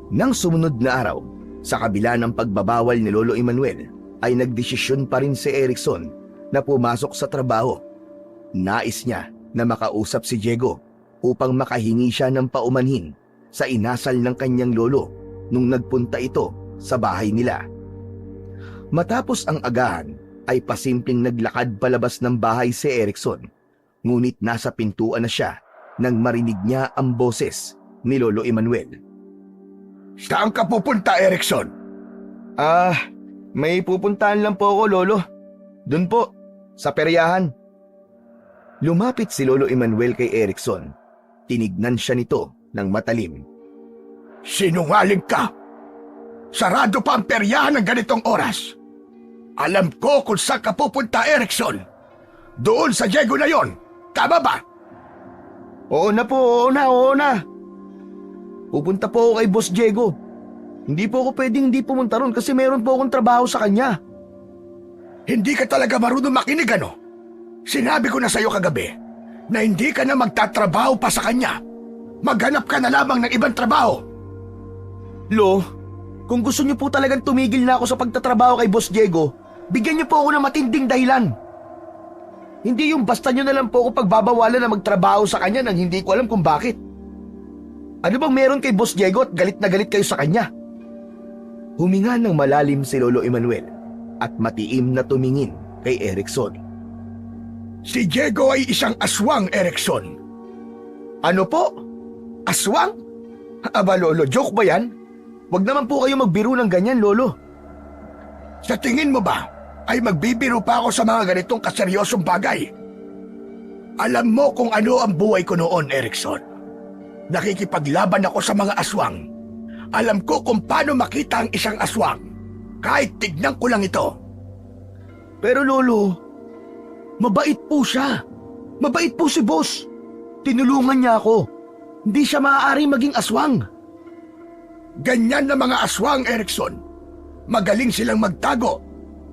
Nang sumunod na araw, sa kabila ng pagbabawal ni Lolo Emmanuel, ay nagdesisyon pa rin si Erickson na pumasok sa trabaho. Nais niya na makausap si Diego upang makahingi siya ng paumanhin sa inasal ng kanyang lolo nung nagpunta ito sa bahay nila. Matapos ang agahan ay pasimpleng naglakad palabas ng bahay si Erickson, ngunit nasa pintuan na siya nang marinig niya ang boses ni Lolo Emmanuel. Saan ka pupunta, Erickson? May pupuntahan lang po ako, Lolo. Doon po, sa peryahan. Lumapit si Lolo Emmanuel kay Erickson. Tinignan siya nito ng matalim. Sinungaling ka! Sarado pa ang peryahan ng ganitong oras. Alam ko kung saan ka pupunta, Erickson. Doon sa Diego na yon. Tama ba? Oo na. Pupunta po ako kay Boss Diego. Hindi po ako pwedeng hindi pumunta ron kasi meron po akong trabaho sa kanya. Hindi ka talaga marunong makinig, ano? Sinabi ko na sa'yo kagabi na hindi ka na magtatrabaho pa sa kanya. Maghanap ka na lamang ng ibang trabaho. Lo, kung gusto niyo po talagang tumigil na ako sa pagtatrabaho kay Boss Diego, bigyan niyo po ako ng matinding dahilan. Hindi yung basta niyo na lang po ako pagbabawalan na magtrabaho sa kanya nang hindi ko alam kung bakit. Ano bang meron kay Boss Diego at galit na galit kayo sa kanya? Huminga ng malalim si Lolo Emmanuel at matiim na tumingin kay Erickson. Si Diego ay isang aswang, Erickson. Ano po? Aswang? Aba, Lolo, joke ba yan? Huwag naman po kayo magbiro ng ganyan, Lolo. Sa tingin mo ba ay magbibiro pa ako sa mga ganitong kaseryosong bagay? Alam mo kung ano ang buhay ko noon, Erickson. Nakikipaglaban ako sa mga aswang. Alam ko kung paano makita ang isang aswang. Kahit tignan ko lang ito. Pero Lolo, mabait po siya. Mabait po si Boss. Tinulungan niya ako. Hindi siya maaari maging aswang. Ganyan na mga aswang, Erickson. Magaling silang magtago.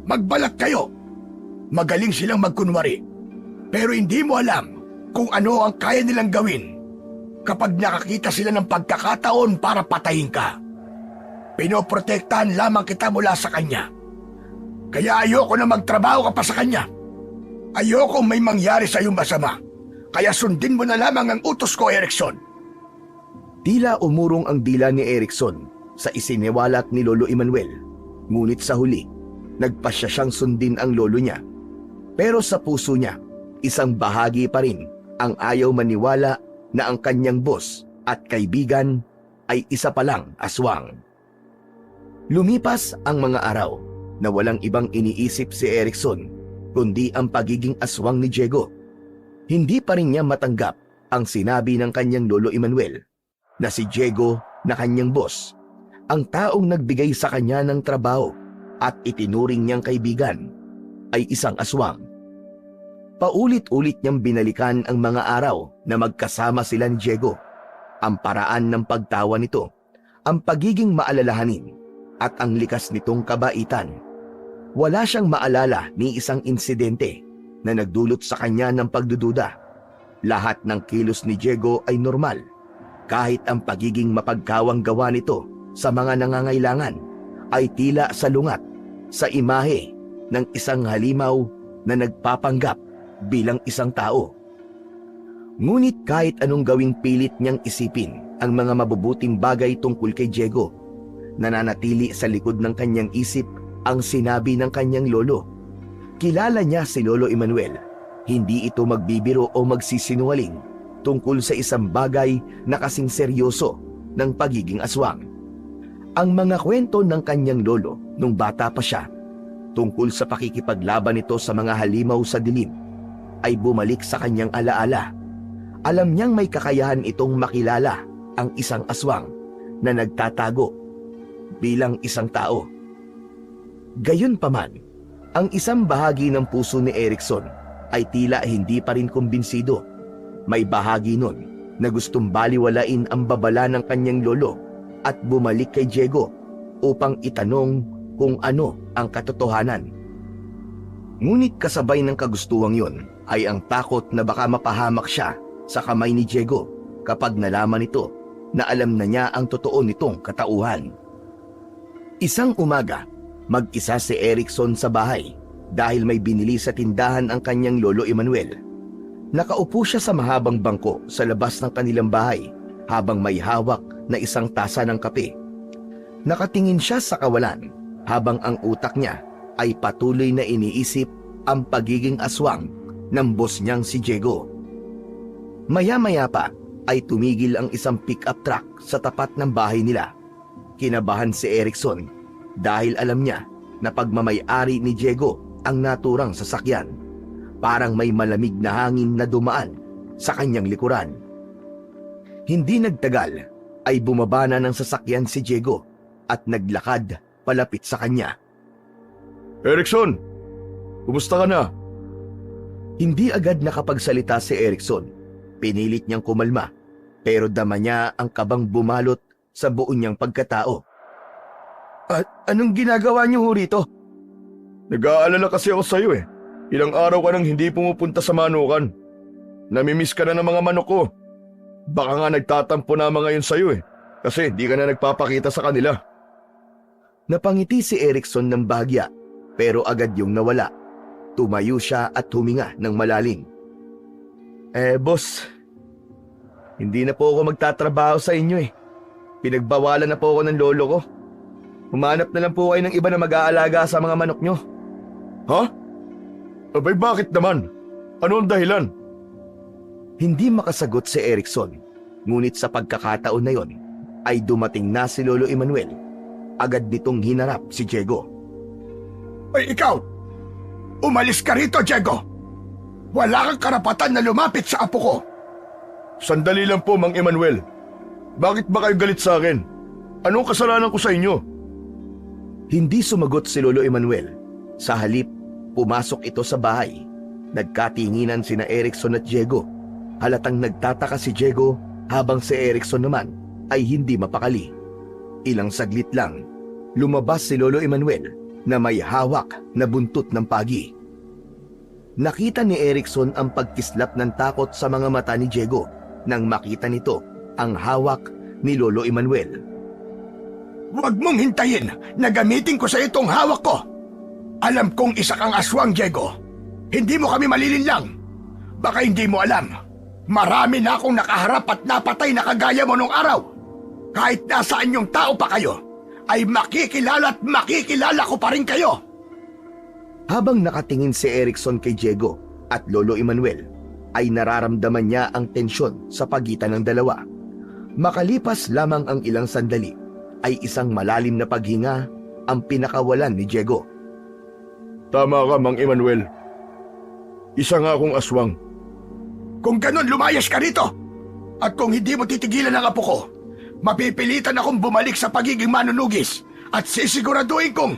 Magbalat kayo. Magaling silang magkunwari. Pero hindi mo alam kung ano ang kaya nilang gawin kapag nakakita sila ng pagkakataon para patayin ka. Pinoprotektahan lamang kita mula sa kanya. Kaya ayoko na magtrabaho ka pa sa kanya. Ayoko may mangyari sa iyong masama. Kaya sundin mo na lamang ang utos ko, Erickson. Tila umurong ang dila ni Erickson sa isiniwalat ni Lolo Emmanuel. Ngunit sa huli, nagpasya siyang sundin ang lolo niya. Pero sa puso niya, isang bahagi pa rin ang ayaw maniwala na ang kanyang boss at kaibigan ay isa palang aswang. Lumipas ang mga araw na walang ibang iniisip si Erickson kundi ang pagiging aswang ni Diego. Hindi pa rin niya matanggap ang sinabi ng kanyang Lolo Emmanuel na si Diego na kanyang boss, ang taong nagbigay sa kanya ng trabaho at itinuring niyang kaibigan, ay isang aswang. Paulit-ulit niyang binalikan ang mga araw na magkasama sila ni Diego, ang paraan ng pagtawa nito, ang pagiging maalalahanin at ang likas nitong kabaitan. Wala siyang maalala ni isang insidente na nagdulot sa kanya ng pagdududa. Lahat ng kilos ni Diego ay normal, kahit ang pagiging mapagkawang gawa nito sa mga nangangailangan ay tila salungat sa imahe ng isang halimaw na nagpapanggap bilang isang tao. Ngunit kahit anong gawing pilit niyang isipin ang mga mabubuting bagay tungkol kay Diego, nananatili sa likod ng kanyang isip ang sinabi ng kanyang lolo. Kilala niya si Lolo Emanuel. Hindi ito magbibiro o magsisinungaling tungkol sa isang bagay na kasing seryoso ng pagiging aswang. Ang mga kwento ng kanyang lolo nung bata pa siya tungkol sa pakikipaglaban nito sa mga halimaw sa dilim ay bumalik sa kanyang alaala. Alam niyang may kakayahan itong makilala ang isang aswang na nagtatago bilang isang tao. Gayunpaman, ang isang bahagi ng puso ni Erickson ay tila hindi pa rin kumbinsido. May bahagi nun na gustong baliwalain ang babala ng kanyang lolo at bumalik kay Diego upang itanong kung ano ang katotohanan. Ngunit kasabay ng kagustuhang yon ay ang takot na baka mapahamak siya sa kamay ni Diego kapag nalaman nito na alam na niya ang totoo nitong katauhan. Isang umaga, mag-isa si Erickson sa bahay dahil may binili sa tindahan ang kanyang lolo Emanuel. Nakaupo siya sa mahabang bangko sa labas ng kanilang bahay habang may hawak na isang tasa ng kape. Nakatingin siya sa kawalan habang ang utak niya ay patuloy na iniisip ang pagiging aswang ng boss niyang si Diego. Maya-maya pa ay tumigil ang isang pick-up truck sa tapat ng bahay nila. Kinabahan si Erickson dahil alam niya na pagmamay-ari ni Diego ang naturang sasakyan. Parang may malamig na hangin na dumaan sa kanyang likuran. Hindi nagtagal ay bumaba na ng sasakyan si Diego at naglakad palapit sa kanya. Erickson, kumusta ka na? Hindi agad nakapagsalita si Erickson. Pinilit niyang kumalma pero dama niya ang kabang bumalot sa buo niyang pagkatao. At anong ginagawa niyo ho rito? Nag-aalala kasi ako sa'yo eh. Ilang araw ka nang hindi pumupunta sa manukan. Namimiss ka na ng mga manok ko. Baka nga nagtatampo na mga yun sa'yo eh. Kasi di ka na nagpapakita sa kanila. Napangiti si Erickson ng bahagya pero agad yung nawala. Tumayo siya at huminga ng malalim. Boss, hindi na po ako magtatrabaho sa inyo eh. Pinagbawalan na po ako ng lolo ko. Humanap na lang po kayo ng iba na mag-aalaga sa mga manok nyo. Ha? Abay bakit naman? Ano ang dahilan? Hindi makasagot si Erickson. Ngunit sa pagkakataon na yon ay dumating na si Lolo Emanuel. Agad nitong hinarap si Diego. Ay, ikaw! Umalis ka rito, Diego! Wala kang karapatan na lumapit sa apo ko! Sandali lang po, Mang Emanuel. Bakit ba kayo galit sa akin? Anong kasalanan ko sa inyo? Hindi sumagot si Lolo Emanuel. Sa halip, pumasok ito sa bahay. Nagkatinginan sina Erickson at Diego. Halatang nagtataka si Diego habang si Erickson naman ay hindi mapakali. Ilang saglit lang, lumabas si Lolo Emanuel na may hawak na buntot ng pagi. Nakita ni Erickson ang pagkislap ng takot sa mga mata ni Diego nang makita nito ang hawak ni Lolo Emanuel. Huwag mong hintayin na gamitin ko sa itong hawak ko! Alam kong isa kang aswang, Diego. Hindi mo kami malilinlang. Baka hindi mo alam. Marami na akong nakaharap at napatay na kagaya mo nung araw. Kahit nasaan yung tao pa kayo, ay makikilala at makikilala ko pa rin kayo. Habang nakatingin si Erickson kay Diego at Lolo Emanuel, ay nararamdaman niya ang tensyon sa pagitan ng dalawa. Makalipas lamang ang ilang sandali, ay isang malalim na paghinga ang pinakawalan ni Diego. Tama ka, Mang Emanuel. Isa nga akong aswang. Kung ganun, lumayas ka rito. At kung hindi mo titigilan ang apo ko, mapipilitan akong bumalik sa pagiging manunugis at sisiguraduhin kong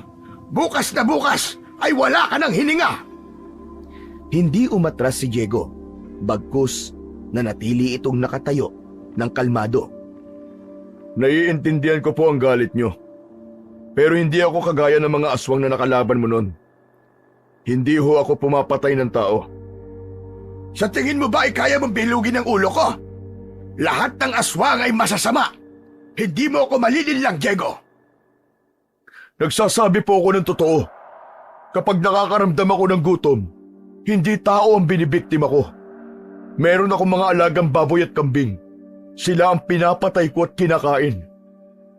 bukas na bukas ay wala ka ng hininga. Hindi umatras si Diego, bagkus nanatili itong nakatayo ng kalmado. Naiintindihan ko po ang galit nyo. Pero hindi ako kagaya ng mga aswang na nakalaban mo nun. Hindi ho ako pumapatay ng tao. Sa tingin mo ba ay kaya mong bilugin ang ulo ko? Lahat ng aswang ay masasama. Hindi mo ako malilinlang, Diego. Nagsasabi po ako ng totoo. Kapag nakakaramdam ako ng gutom, hindi tao ang binibiktima ko. Meron akong mga alagang baboy at kambing. Sila ang pinapatay ko at kinakain.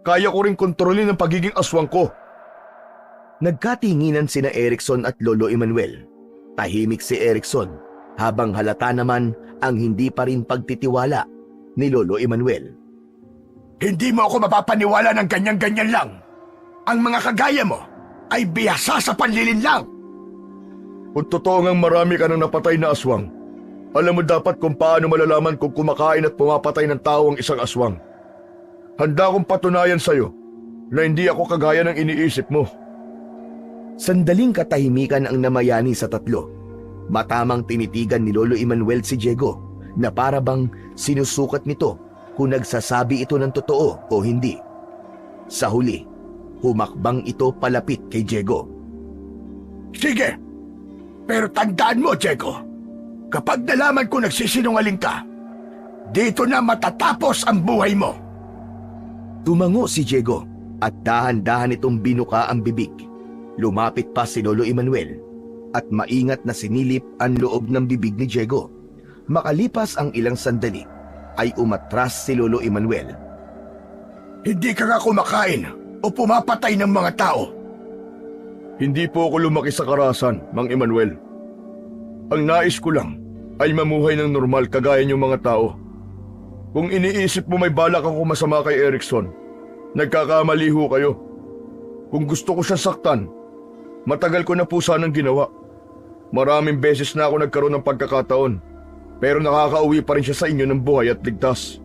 Kaya ko rin kontrolin ang pagiging aswang ko. Nagkatinginan sina Erickson at Lolo Emmanuel. Tahimik si Erickson habang halata naman ang hindi pa rin pagtitiwala ni Lolo Emmanuel. Hindi mo ako mapapaniwala ng ganyan-ganyan lang. Ang mga kagaya mo ay bihasa sa panlilinlang. Kung totoo ngang marami ka ng napatay na aswang, alam mo dapat kung paano malalaman kung kumakain at pumapatay ng tao ang isang aswang. Handa akong patunayan sa'yo na hindi ako kagaya ng iniisip mo. Sandaling katahimikan ang namayani sa tatlo. Matamang tinitigan ni Lolo Emmanuel si Diego na para bang sinusukat nito kung nagsasabi ito ng totoo o hindi. Sa huli, humakbang ito palapit kay Diego. Sige, pero tandaan mo, Diego, kapag nalaman ko nagsisinungaling ka, dito na matatapos ang buhay mo. Tumango si Diego at dahan-dahan itong binuka ang bibig. Lumapit pa si Lolo Emmanuel at maingat na sinilip ang loob ng bibig ni Diego. Makalipas ang ilang sandali, ay umatras si Lolo Emmanuel. Hindi ka nga kumakain o pumapatay ng mga tao. Hindi po ako lumaki sa karahasan, Mang Emmanuel. Ang nais ko lang ay mamuhay ng normal kagaya niyong mga tao. Kung iniisip mo may balak ako masama kay Erickson, nagkakamali ho kayo. Kung gusto ko siya saktan, matagal ko na po sanang ginawa. Maraming beses na ako nagkaroon ng pagkakataon, pero nakakauwi pa rin siya sa inyo ng buhay at ligtas.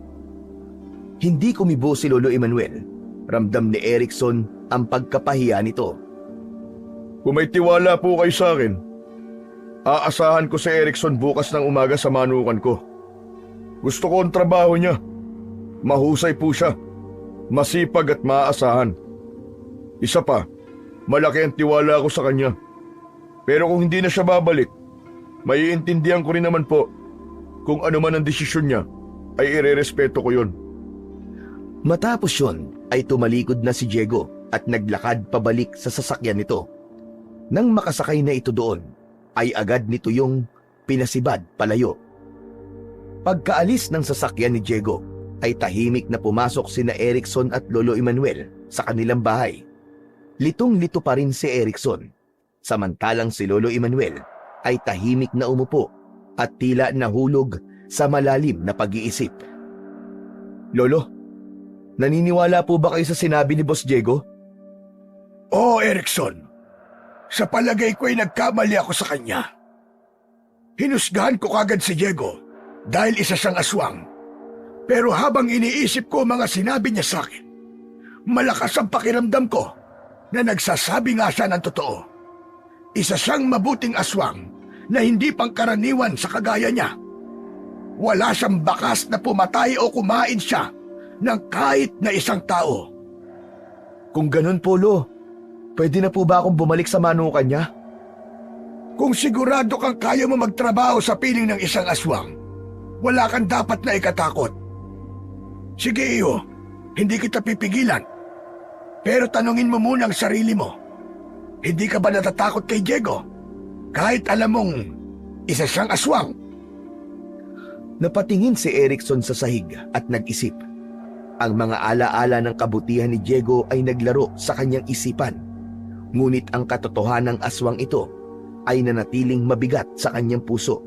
Hindi kumibo si Lolo Emmanuel. Ramdam ni Erickson ang pagkapahiya nito. Kung may tiwala po kayo sa akin, aasahan ko si Erickson bukas ng umaga sa manukan ko. Gusto ko ang trabaho niya. Mahusay po siya. Masipag at maaasahan. Isa pa, malaki ang tiwala ko sa kanya. Pero kung hindi na siya babalik, maiintindihan ko rin naman po kung ano man ang desisyon niya, ay irerespeto ko yun. Matapos yun, ay tumalikod na si Diego at naglakad pabalik sa sasakyan nito. Nang makasakay na ito doon, ay agad nito yung pinasibad palayo. Pagkaalis ng sasakyan ni Diego, ay tahimik na pumasok sina Erickson at Lolo Emmanuel sa kanilang bahay. Litong-lito pa rin si Erickson, samantalang si Lolo Emmanuel ay tahimik na umupo at tila nahulog sa malalim na pag-iisip. Lolo, naniniwala po ba kayo sa sinabi ni Boss Diego? Oo, Erickson. Sa palagay ko ay nagkamali ako sa kanya. Hinusgahan ko kagad si Diego dahil isa siyang aswang. Pero habang iniisip ko ang mga sinabi niya sa akin, malakas ang pakiramdam ko na nagsasabi nga siya ng totoo. Isa siyang mabuting aswang na hindi pangkaraniwan sa kagaya niya. Wala siyang bakas na pumatay o kumain siya ng kahit na isang tao. Kung ganun po, Lo, pwede na po ba akong bumalik sa manukan niya? Kung sigurado kang kaya mo magtrabaho sa piling ng isang aswang, wala kang dapat na ikatakot. Sige, iyo, hindi kita pipigilan. Pero tanungin mo muna ang sarili mo. Hindi ka ba natatakot kay Diego? Kahit alam mong isa siyang aswang. Napatingin si Erickson sa sahig at nag-isip. Ang mga alaala ng kabutihan ni Diego ay naglaro sa kanyang isipan. Ngunit ang katotohanan ng aswang ito ay nanatiling mabigat sa kanyang puso.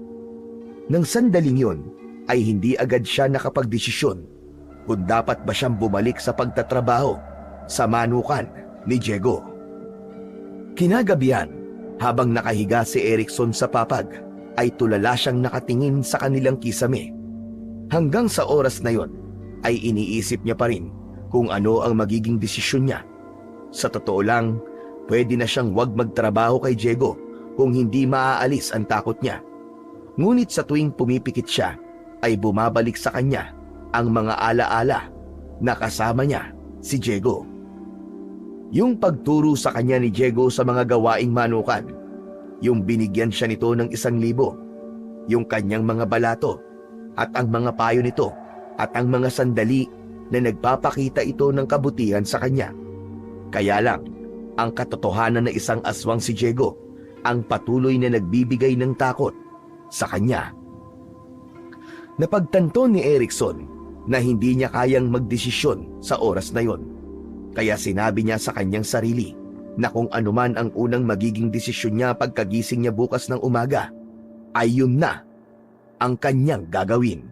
Nang sandaling yon, ay hindi agad siya nakapagdesisyon kung dapat ba siyang bumalik sa pagtatrabaho sa manukan ni Diego. Kinagabihan, habang nakahiga si Erickson sa papag, ay tulala siyang nakatingin sa kanilang kisame. Hanggang sa oras na yon, ay iniisip niya pa rin kung ano ang magiging desisyon niya. Sa totoo lang, pwede na siyang wag magtrabaho kay Diego kung hindi maaalis ang takot niya. Ngunit sa tuwing pumipikit siya, ay bumabalik sa kanya ang mga alaala na kasama niya si Diego. Yung pagturo sa kanya ni Diego sa mga gawaing manukan, yung binigyan siya nito ng 1,000, yung kanyang mga balato, at ang mga payo nito, at ang mga sandali na nagpapakita ito ng kabutihan sa kanya. Kaya lang, ang katotohanan na isang aswang si Diego ang patuloy na nagbibigay ng takot sa kanya. Napagtanto ni Erickson na hindi niya kayang magdesisyon sa oras na yon. Kaya sinabi niya sa kanyang sarili na kung anuman ang unang magiging desisyon niya pagkagising niya bukas ng umaga, ay yun na ang kanyang gagawin.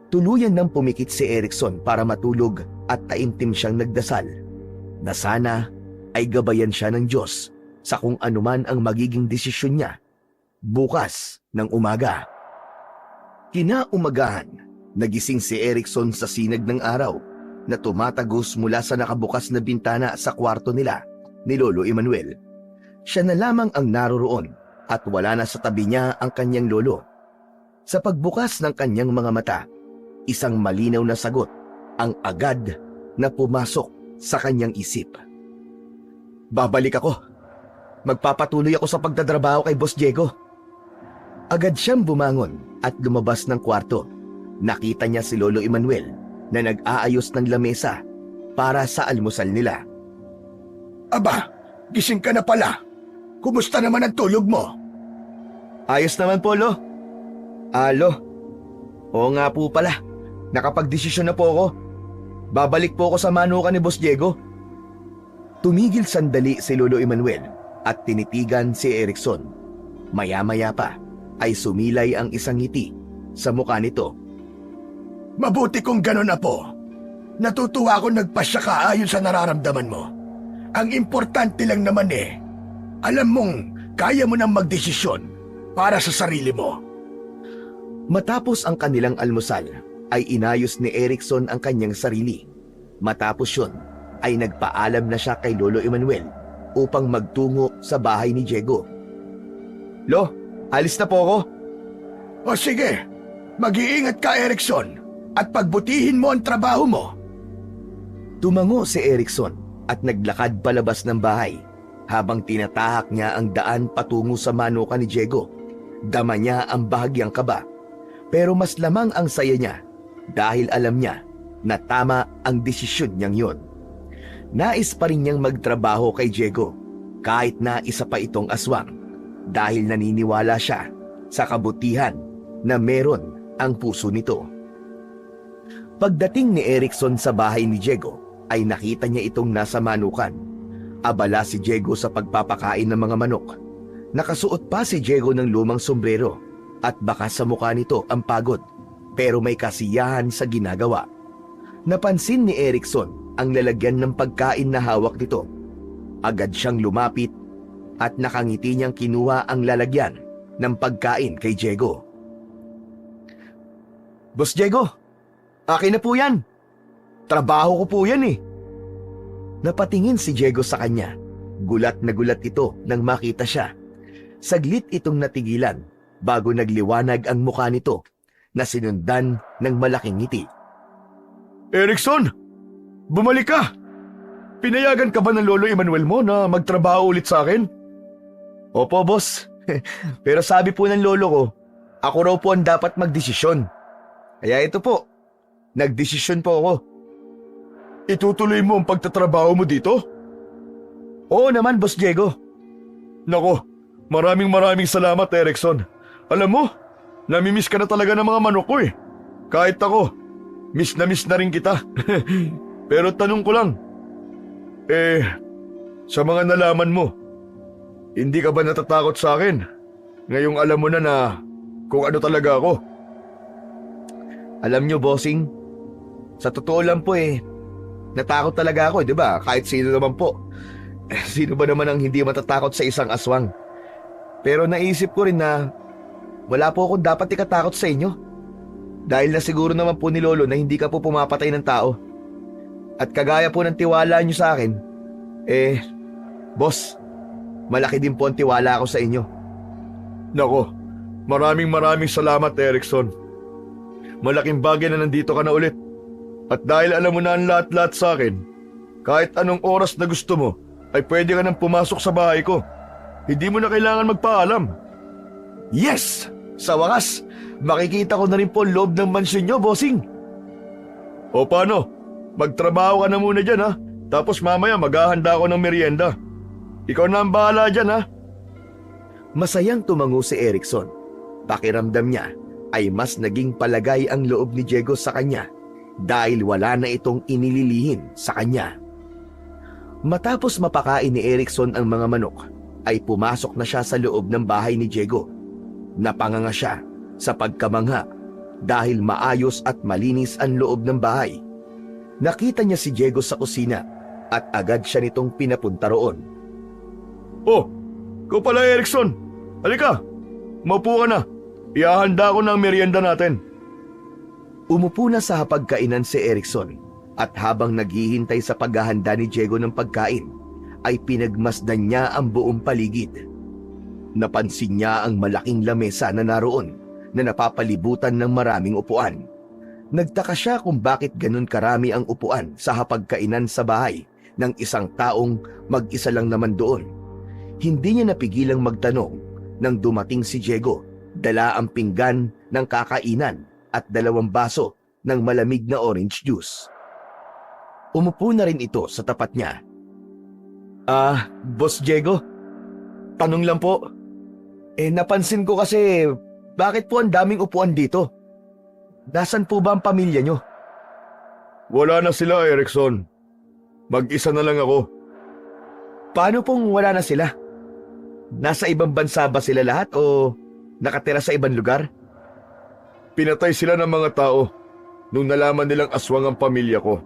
Tuluyan nang pumikit si Erickson para matulog at taimtim siyang nagdasal na sana ay gabayan siya ng Diyos sa kung anuman ang magiging desisyon niya bukas ng umaga. Kinaumagahan, nagising si Erickson sa sinag ng araw na tumatagos mula sa nakabukas na bintana sa kwarto nila ni Lolo Emmanuel. Siya na lamang ang naroroon at wala na sa tabi niya ang kanyang lolo. Sa pagbukas ng kanyang mga mata, isang malinaw na sagot ang agad na pumasok sa kanyang isip. Babalik ako. Magpapatuloy ako sa pagtatrabaho kay Boss Diego. Agad siyang bumangon at lumabas ng kwarto. Nakita niya si Lolo Emmanuel na nag-aayos ng lamesa para sa almusal nila. Aba, gising ka na pala. Kumusta naman ang tulog mo? Ayos naman po, Lo. Lo. Oo nga po pala. Nakapagdesisyon na po ako. Babalik po ako sa manukan ni Boss Diego. Tumigil sandali si Lolo Emmanuel at tinitigan si Erickson. Maya-maya pa ay sumilay ang isang ngiti sa mukha nito. Mabuti kung gano'n, Apo. Natutuwa akong nagpasya ka ayon sa nararamdaman mo. Ang importante lang naman alam mong kaya mo nang magdesisyon para sa sarili mo. Matapos ang kanilang almusal, ay inayos ni Erickson ang kanyang sarili. Matapos yun, ay nagpaalam na siya kay Lolo Emmanuel upang magtungo sa bahay ni Diego. Lo, alis na po ako. O sige, mag-iingat ka, Erickson, at pagbutihin mo ang trabaho mo. Tumango si Erickson at naglakad palabas ng bahay habang tinatahak niya ang daan patungo sa manuka ni Diego. Dama niya ang bahagyang kaba, pero mas lamang ang saya niya dahil alam niya na tama ang desisyon niyang yon. Nais pa rin niyang magtrabaho kay Diego kahit na isa pa itong aswang dahil naniniwala siya sa kabutihan na meron ang puso nito. Pagdating ni Erickson sa bahay ni Diego ay nakita niya itong nasa manukan. Abala si Diego sa pagpapakain ng mga manok. Nakasuot pa si Diego ng lumang sombrero at baka sa mukha nito ang pagod pero may kasiyahan sa ginagawa. Napansin ni Erickson ang lalagyan ng pagkain na hawak nito. Agad siyang lumapit at nakangiti niyang kinuha ang lalagyan ng pagkain kay Diego. Boss Diego, akin na po yan. Trabaho ko po yan eh. Napatingin si Diego sa kanya. Gulat na gulat ito nang makita siya. Saglit itong natigilan bago nagliwanag ang mukha nito na sinundan ng malaking ngiti. Erickson, bumalik ka! Pinayagan ka ba ng Lolo Emmanuel mo na magtrabaho ulit sa akin? Opo, boss. Pero sabi po ng lolo ko, ako raw po ang dapat magdesisyon. Kaya ito po, nagdesisyon po ako. Itutuloy mo ang pagtatrabaho mo dito? Oo naman, Boss Diego. Nako, maraming salamat, Erickson. Alam mo, namimiss ka na talaga ng mga manok ko eh. Kahit ako, miss na rin kita. Pero tanong ko lang, sa mga nalaman mo, hindi ka ba natatakot sa akin? Ngayong alam mo na kung ano talaga ako. Alam nyo, bossing, sa totoo lang po natakot talaga ako, di ba? Kahit sino naman po. Sino ba naman ang hindi matatakot sa isang aswang? Pero naisip ko rin na wala po akong dapat ikatakot sa inyo. Dahil na siguro naman po ni Lolo na hindi ka po pumapatay ng tao. At kagaya po ng tiwala nyo sa akin, boss, malaki din po ang tiwala ko sa inyo. Nako, maraming salamat, Erickson. Malaking bagay na nandito ka na ulit. At dahil alam mo na ang lahat-lahat sa akin, kahit anong oras na gusto mo, ay pwede ka nang pumasok sa bahay ko. Hindi mo na kailangan magpaalam. Yes! Sa wakas, makikita ko na rin po ang loob ng mansyon nyo, bossing. O paano? Magtrabaho ka na muna dyan ha. Tapos mamaya maghahanda ako ng merienda. Ikaw na ang bahala dyan ha. Masayang tumango si Erickson. Pakiramdam niya ay mas naging palagay ang loob ni Diego sa kanya dahil wala na itong inililihin sa kanya. Matapos mapakain ni Erickson ang mga manok, ay pumasok na siya sa loob ng bahay ni Diego. Napanganga siya sa pagkamangha dahil maayos at malinis ang loob ng bahay. Nakita niya si Diego sa kusina at agad siya nitong pinapunta roon. Oh, ikaw pala Erickson. Halika, maupo ka na. Ihahanda ko ng merienda natin. Umupo na sa hapagkainan si Erickson at habang naghihintay sa paghahanda ni Diego ng pagkain, ay pinagmasdan niya ang buong paligid. Napansin niya ang malaking lamesa na naroon na napapalibutan ng maraming upuan. Nagtaka siya kung bakit ganun karami ang upuan sa hapagkainan sa bahay ng isang taong mag-isa lang naman doon. Hindi niya napigilang magtanong nang dumating si Diego, dala ang pinggan ng kakainan at 2 baso ng malamig na orange juice. Umupo na rin ito sa tapat niya. Boss Diego, tanong lang po. Napansin ko kasi bakit po ang daming upuan dito? Nasaan po ba ang pamilya nyo? Wala na sila, Erickson. Mag-isa na lang ako. Paano pong wala na sila? Nasa ibang bansa ba sila lahat o nakatira sa ibang lugar? Pinatay sila ng mga tao nung nalaman nilang aswang ang pamilya ko.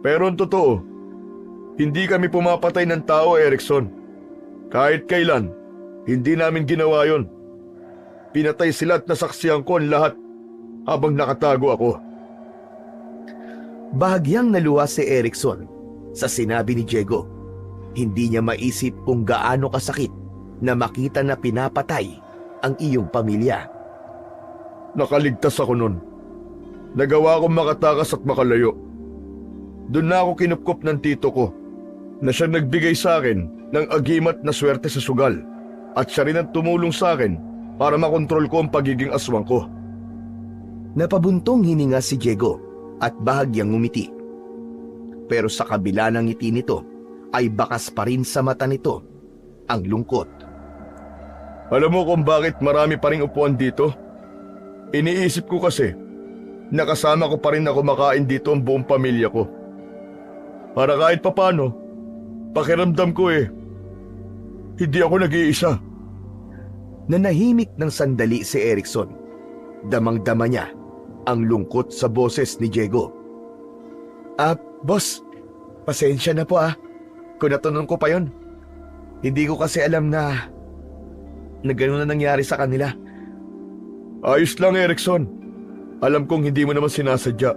Pero ang totoo, hindi kami pumapatay ng tao, Erickson. Kahit kailan, hindi namin ginawa yon. Pinatay sila at nasaksihan ko ang lahat habang nakatago ako. Bahagyang naluha si Erickson sa sinabi ni Diego. Hindi niya maisip kung gaano kasakit na makita na pinapatay ang iyong pamilya. Nakaligtas ako nun. Nagawa akong makatakas at makalayo. Doon na ako kinupkop ng tito ko na siya nagbigay sa akin ng agimat na swerte sa sugal at siya rin ang tumulong sa akin para makontrol ko ang pagiging aswang ko. Napabuntong hininga si Diego at bahagyang ngumiti. Pero sa kabila ng ngiti nito ay bakas pa rin sa mata nito ang lungkot. Alam mo kung bakit marami pa ring upuan dito? Iniisip ko kasi nakasama ko pa rin na kumakain dito ang buong pamilya ko. Para kahit papano, pakiramdam ko hindi ako nag-iisa. Nanahimik ng sandali si Erickson. Damang-dama niya ang lungkot sa boses ni Diego. Boss, pasensya na po kung natanong ko pa yon. Hindi ko kasi alam na gano'n na nangyari sa kanila. Ayos lang, Erickson. Alam kong hindi mo naman sinasadya.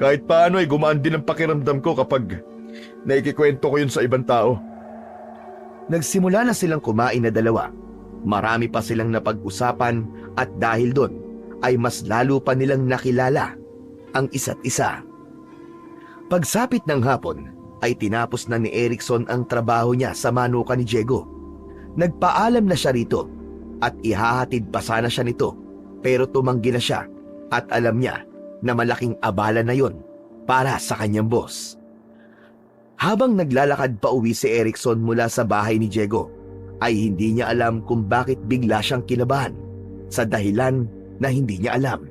Kahit paano ay gumaan din ang pakiramdam ko kapag naikikwento ko yun sa ibang tao. Nagsimula na silang kumain na 2. Marami pa silang napag-usapan at dahil doon ay mas lalo pa nilang nakilala ang isa't isa. Pagsapit ng hapon ay tinapos na ni Erickson ang trabaho niya sa manukan ni Diego. Nagpaalam na siya rito at ihahatid pa sana siya nito, pero tumanggi na siya at alam niya na malaking abala na yon para sa kanyang boss. Habang naglalakad pa uwi si Erickson mula sa bahay ni Diego, ay hindi niya alam kung bakit bigla siyang kinabahan sa dahilan na hindi niya alam.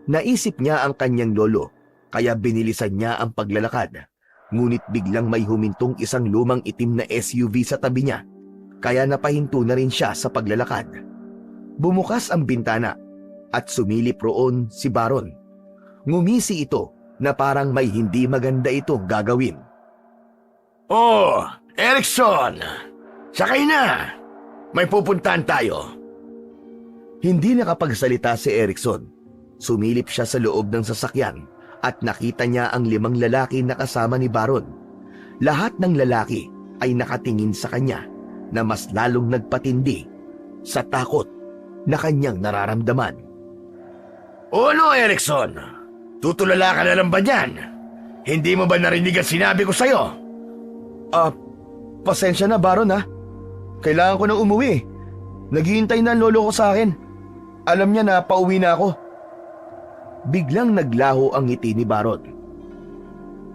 Naisip niya ang kanyang lolo, kaya binilisan niya ang paglalakad. Ngunit biglang may humintong isang lumang itim na SUV sa tabi niya, kaya napahinto na rin siya sa paglalakad. Bumukas ang bintana at sumilip roon si Baron. Ngumisi ito na parang may hindi maganda itong gagawin. Oh, Erickson! Sakay na! May pupuntahan tayo. Hindi nakapagsalita si Erickson. Sumilip siya sa loob ng sasakyan at nakita niya ang 5 lalaki na kasama ni Baron. Lahat ng lalaki ay nakatingin sa kanya na mas lalong nagpatindi sa takot na kanyang nararamdaman. O ano, Erickson? Tutulala ka na lang ba niyan? Hindi mo ba narinig ang sinabi ko sa'yo? Pasensya na, Baron Kailangan ko nang umuwi. Naghihintay na ang lolo ko sa akin. Alam niya na pauwi na ako. Biglang naglaho ang ngiti ni Baron.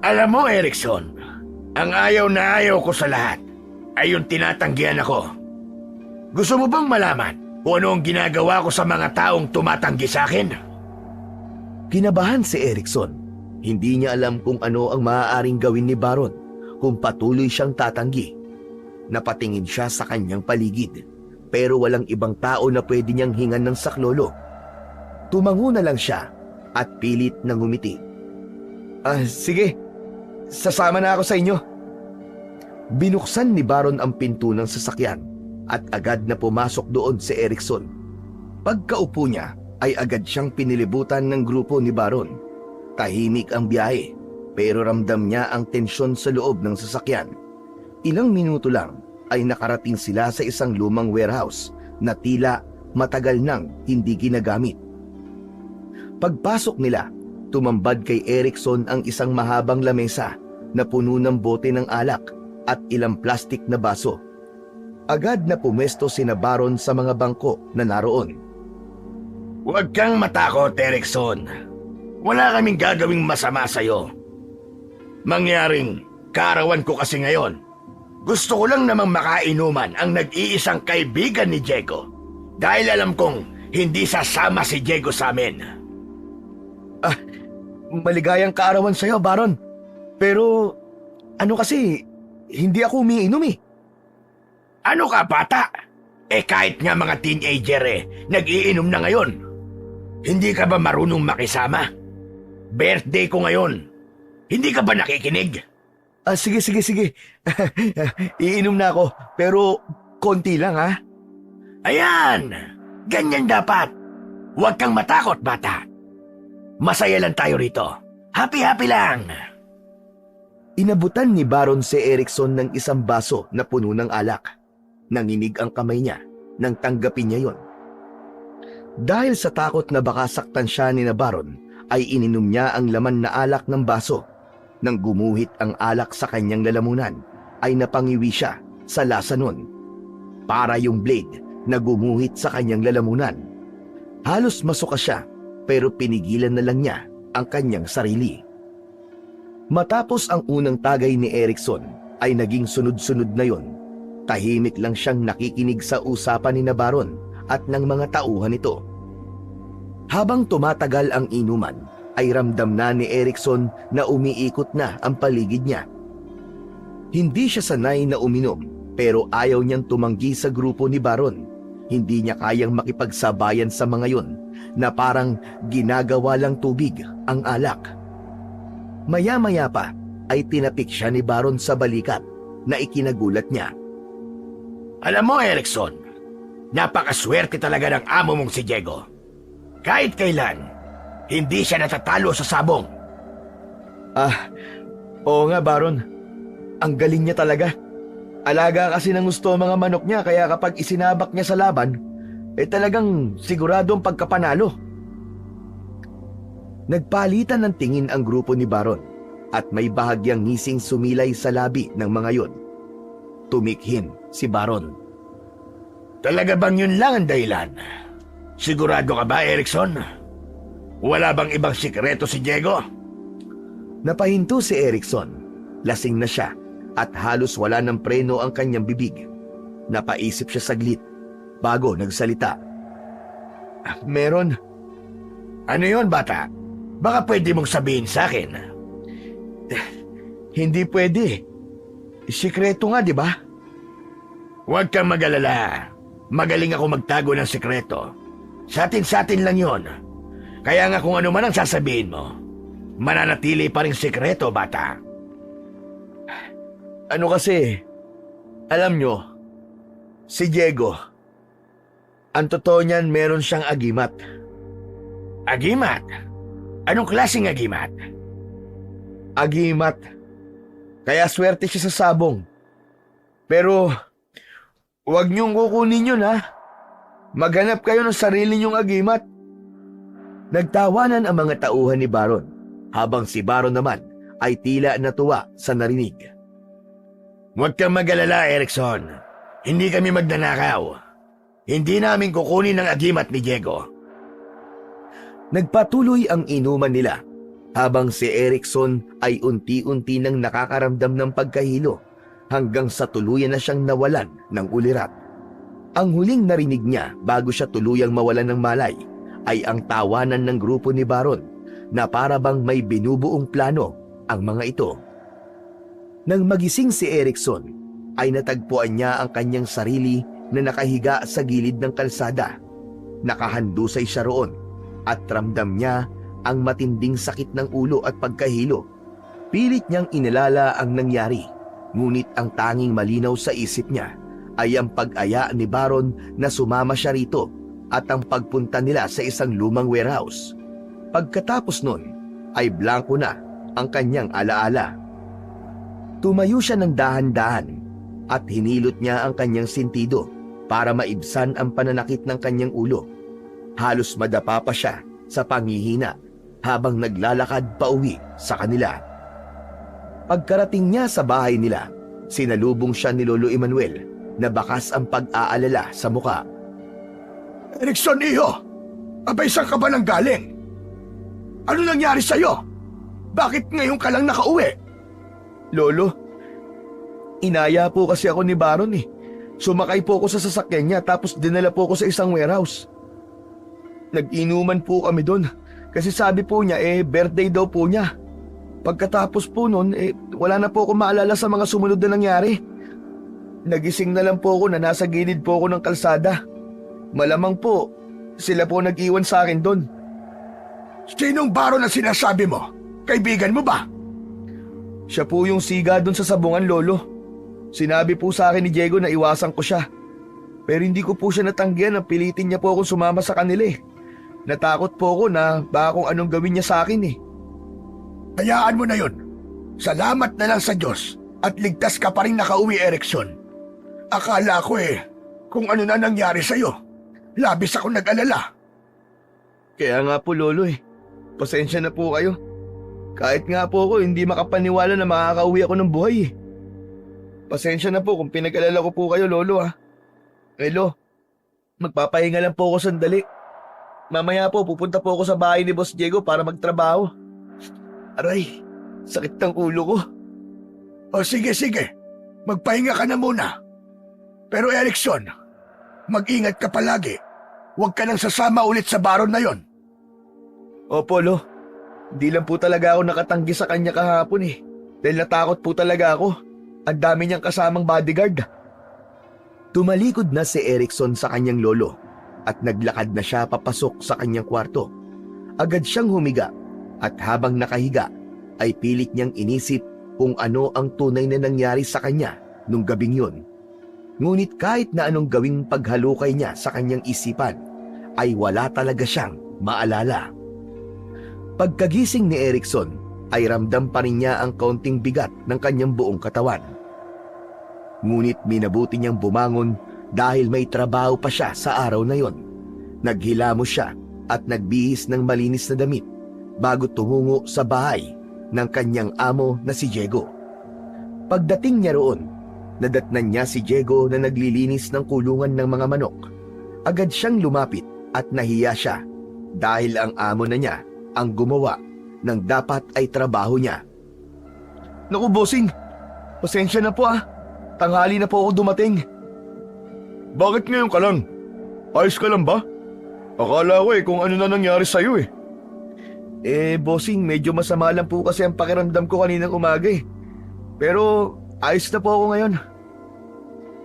Alam mo, Erickson, ang ayaw na ayaw ko sa lahat ay yung tinatanggihan ako. Gusto mo bang malaman kung ano ang ginagawa ko sa mga taong tumatanggi sa akin? Kinabahan si Erickson. Hindi niya alam kung ano ang maaaring gawin ni Baron kung patuloy siyang tatanggi. Napatingin siya sa kanyang paligid, pero walang ibang tao na pwede niyang hingan ng saklolo. Tumango na lang siya at pilit na ngumiti. Sige, sasama na ako sa inyo. Binuksan ni Baron ang pinto ng sasakyan at agad na pumasok doon si Erickson. Pagkaupo niya ay agad siyang pinilibutan ng grupo ni Baron. Tahimik ang biyahe, pero ramdam niya ang tensyon sa loob ng sasakyan. Ilang minuto lang ay nakarating sila sa isang lumang warehouse na tila matagal nang hindi ginagamit. Pagpasok nila, tumambad kay Erickson ang isang mahabang lamesa na puno ng bote ng alak at ilang plastik na baso. Agad na pumesto sina Baron sa mga bangko na naroon. Huwag kang matakot, Erickson. Wala kaming gagawing masama sa'yo. Mangyaring kaarawan ko kasi ngayon. Gusto ko lang namang makainuman ang nag-iisang kaibigan ni Diego. Dahil alam kong hindi sasama si Diego sa amin. Maligayang kaarawan sa'yo, Baron. Pero, kasi, hindi ako umiinom eh. Ano ka, bata? Kahit nga mga teenager nag-iinom na ngayon. Hindi ka ba marunong makisama? Birthday ko ngayon. Hindi ka ba nakikinig? Sige. Iinom na ako, pero konti lang ha. Ayan! Ganyan dapat. Huwag kang matakot, bata. Masaya lang tayo rito. Happy-happy lang. Inabutan ni Baron si Erickson ng isang baso na puno ng alak. Nanginig ang kamay niya nang tanggapin niya yon. Dahil sa takot na baka saktan siya ni na Baron, ay ininom niya ang laman na alak ng baso. Nang gumuhit ang alak sa kanyang lalamunan, ay napangiwi siya sa lasa nun. Para yung blade na gumuhit sa kanyang lalamunan. Halos masuka siya, pero pinigilan na lang niya ang kanyang sarili. Matapos ang unang tagay ni Erickson, ay naging sunod-sunod na yon. Tahimik lang siyang nakikinig sa usapan ni na Baron at ng mga tauhan nito. Habang tumatagal ang inuman, ay ramdam na ni Erickson na umiikot na ang paligid niya. Hindi siya sanay na uminom, pero ayaw niyang tumanggi sa grupo ni Baron. Hindi niya kayang makipagsabayan sa mga yon na parang ginagawa lang tubig ang alak. Maya-maya pa ay tinapik siya ni Baron sa balikat na ikinagulat niya. Alam mo, Erickson, napakaswerte talaga ng amo mong si Diego. Kahit kailan, hindi siya natatalo sa sabong. Oo nga, Baron. Ang galing niya talaga. Alaga kasi ng gusto ang mga manok niya, kaya kapag isinabak niya sa laban, talagang sigurado ang pagkapanalo. Nagpalitan ng tingin ang grupo ni Baron at may bahagyang ngising sumilay sa labi ng mga yon. Tumikhin si Baron. Talaga bang yun lang ang dahilan? Sigurado ka ba, Erickson? Wala bang ibang sikreto si Diego? Napahinto si Erickson. Lasing na siya at halos wala ng preno ang kanyang bibig. Napaisip siya saglit bago nagsalita. Meron. Ano yon, bata? Baka pwede mong sabihin sa akin. Hindi pwede. Sikreto nga, di ba? Huwag kang mag-alala. Magaling ako magtago ng sikreto. Sa atin lang yon. Kaya nga kung ano man ang sasabihin mo, mananatili pa rin sikreto, bata. Ano kasi, alam nyo, si Diego, ang totoo niyan meron siyang agimat. Agimat? Anong klaseng agimat? Agimat. Kaya swerte siya sa sabong. Pero, huwag niyong kukunin yun ha. Maghanap kayo ng sarili niyong agimat. Nagtawanan ang mga tauhan ni Baron, habang si Baron naman ay tila natuwa sa narinig. Huwag kang mag-alala, Erickson. Hindi kami magnanakaw. Hindi namin kukunin ang agimat ni Diego. Nagpatuloy ang inuman nila, habang si Erickson ay unti-unti nang nakakaramdam ng pagkahilo hanggang sa tuluyan na siyang nawalan ng ulirat. Ang huling narinig niya bago siya tuluyang mawalan ng malay ay ang tawanan ng grupo ni Baron na para bang may binubuong plano ang mga ito. Nang magising si Erickson, ay natagpuan niya ang kanyang sarili na nakahiga sa gilid ng kalsada. Nakahandusay siya roon at ramdam niya ang matinding sakit ng ulo at pagkahilo. Pilit niyang inilala ang nangyari, ngunit ang tanging malinaw sa isip niya ay ang pag-aya ni Baron na sumama siya rito at ang pagpunta nila sa isang lumang warehouse. Pagkatapos nun, ay blanko na ang kanyang alaala. Tumayo siya ng dahan-dahan at hinilot niya ang kanyang sentido para maibsan ang pananakit ng kanyang ulo. Halos madapa pa siya sa panghihina habang naglalakad pauwi sa kanila. Pagkarating niya sa bahay nila, sinalubong siya ni Lolo Emmanuel na bakas ang pag-aalala sa muka. Erickson, iho! Abay, saan ka ba nang galing? Ano nangyari sa'yo? Bakit ngayon ka lang nakauwi? Lolo, inaya po kasi ako ni Baron eh. Sumakay po ako sa sasakyan niya tapos dinala po ako sa isang warehouse. Nag-inuman po kami doon kasi sabi po niya birthday daw po niya. Pagkatapos po nun wala na po ako maalala sa mga sumunod na nangyari. Nagising na lang po ako na nasa gilid po ako ng kalsada. Malamang po sila po nag-iwan sa akin doon. Sinong Baron na sinasabi mo? Kaibigan mo ba? Siya po yung siga doon sa sabungan, Lolo. Sinabi po sa akin ni Diego na iwasan ko siya. Pero hindi ko po siya natanggihan na pilitin niya po akong sumama sa kanila eh. Natakot po ako na baka kung anong gawin niya sa akin eh. Hayaan mo na yun. Salamat na lang sa Diyos at ligtas ka pa rin nakauwi, Erickson. Akala ko kung ano na nangyari sa'yo. Labis ako nag-alala. Kaya nga po, Lolo eh. Pasensya na po kayo. Kahit nga po ako hindi makapaniwala na makakauwi ako ng buhay eh. Pasensya na po kung pinag-alala ko po kayo, Lolo ah. Lo, magpapahinga lang po ako sandali. Mamaya po pupunta po ako sa bahay ni Boss Diego para magtrabaho. Aray, sakit ng ulo ko. O sige, magpahinga ka na muna. Pero Erickson, mag-ingat ka palagi. Huwag ka nang sasama ulit sa Baron na yon. Opo, Lo. Di lang po talaga ako nakatanggi sa kanya kahapon eh. Dahil natakot po talaga ako. Ang dami niyang kasamang bodyguard. Tumalikod na si Erickson sa kanyang lolo at naglakad na siya papasok sa kanyang kwarto. Agad siyang humiga at habang nakahiga ay pilit niyang inisip kung ano ang tunay na nangyari sa kanya nung gabing yun. Ngunit kahit na anong gawing paghalukay niya sa kanyang isipan ay wala talaga siyang maalala. Pagkagising ni Erickson ay ramdam pa rin niya ang kaunting bigat ng kanyang buong katawan. Ngunit minabuti niyang bumangon dahil may trabaho pa siya sa araw na yon. Naghilamos siya at nagbihis ng malinis na damit bago tumungo sa bahay ng kanyang amo na si Diego. Pagdating niya roon, nadatnan niya si Diego na naglilinis ng kulungan ng mga manok. Agad siyang lumapit at nahiya siya dahil ang amo na niya ang gumawa ng dapat ay trabaho niya. Naku, bossing. Pasensya na po ah. Tanghali na po ako dumating. Bakit ngayon ka lang? Ayos ka lang ba? Akala ko kung ano na nangyari sa'yo eh. Bossing, medyo masama lang po kasi ang pakiramdam ko kaninang umaga eh. Pero ayos na po ako ngayon.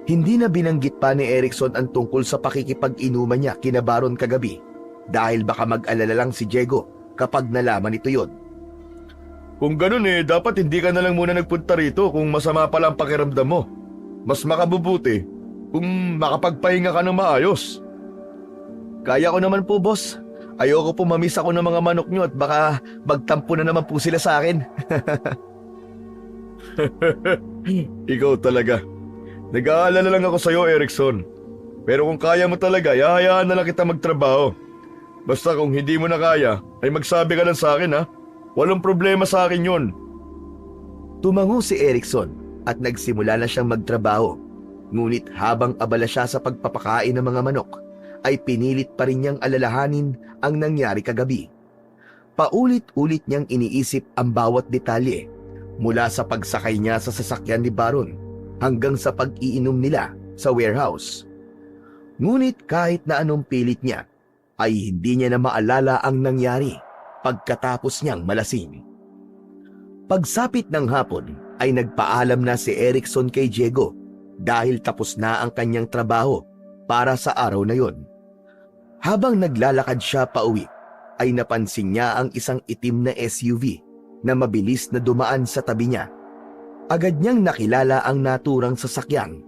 Hindi na binanggit pa ni Erickson ang tungkol sa pakikipag-inuman niya kina Baron kagabi dahil baka mag-alala lang si Diego kapag nalaman ito yon. Kung ganun dapat hindi ka na lang muna nagpunta rito kung masama pala ang pakiramdam mo. Mas makabubuti kung makapagpahinga ka ng maayos. Kaya ko naman po, boss. Ayoko po mamiss ako ng mga manok nyo at baka magtampo na naman po sila sa akin. Ikaw talaga. Nag-aalala lang ako sa'yo, Erickson. Pero kung kaya mo talaga, ihahayaan na lang kita magtrabaho. Basta kung hindi mo na kaya, ay magsabi ka lang sa akin ha. Walang problema sa akin yun. Tumango si Erickson at nagsimula na siyang magtrabaho. Ngunit habang abala siya sa pagpapakain ng mga manok, ay pinilit pa rin niyang alalahanin ang nangyari kagabi. Paulit-ulit niyang iniisip ang bawat detalye mula sa pagsakay niya sa sasakyan ni Baron hanggang sa pag-iinom nila sa warehouse. Ngunit kahit na anong pilit niya, ay hindi niya na maalala ang nangyari pagkatapos niyang malasing. Pagsapit ng hapon, ay nagpaalam na si Erickson kay Diego dahil tapos na ang kanyang trabaho para sa araw na yon. Habang naglalakad siya pauwi, ay napansin niya ang isang itim na SUV na mabilis na dumaan sa tabi niya. Agad niyang nakilala ang naturang sasakyan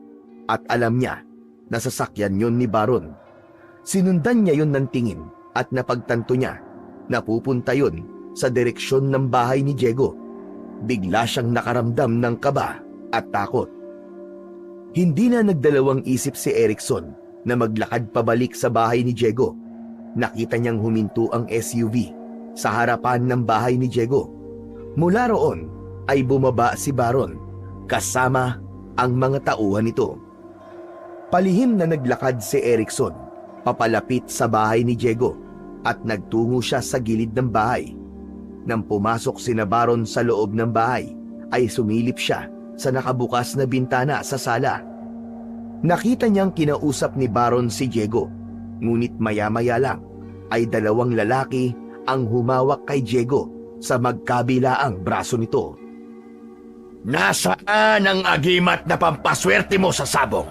at alam niya na sasakyan yon ni Baron. Sinundan niya yon ng tingin at napagtanto niya na pupunta yon sa direksyon ng bahay ni Diego. Bigla siyang nakaramdam ng kaba at takot. Hindi na nagdalawang isip si Erickson na maglakad pabalik sa bahay ni Diego. Nakita niyang huminto ang SUV sa harapan ng bahay ni Diego. Mula roon ay bumaba si Baron kasama ang mga tauhan nito. Palihim na naglakad si Erickson papalapit sa bahay ni Diego at nagtungo siya sa gilid ng bahay. Nang pumasok sina Baron sa loob ng bahay, ay sumilip siya sa nakabukas na bintana sa sala. Nakita niyang kinausap ni Baron si Diego, ngunit maya-maya lang ay dalawang lalaki ang humawak kay Diego sa magkabilaang braso nito. Nasaan ang agimat na pampaswerte mo sa sabong?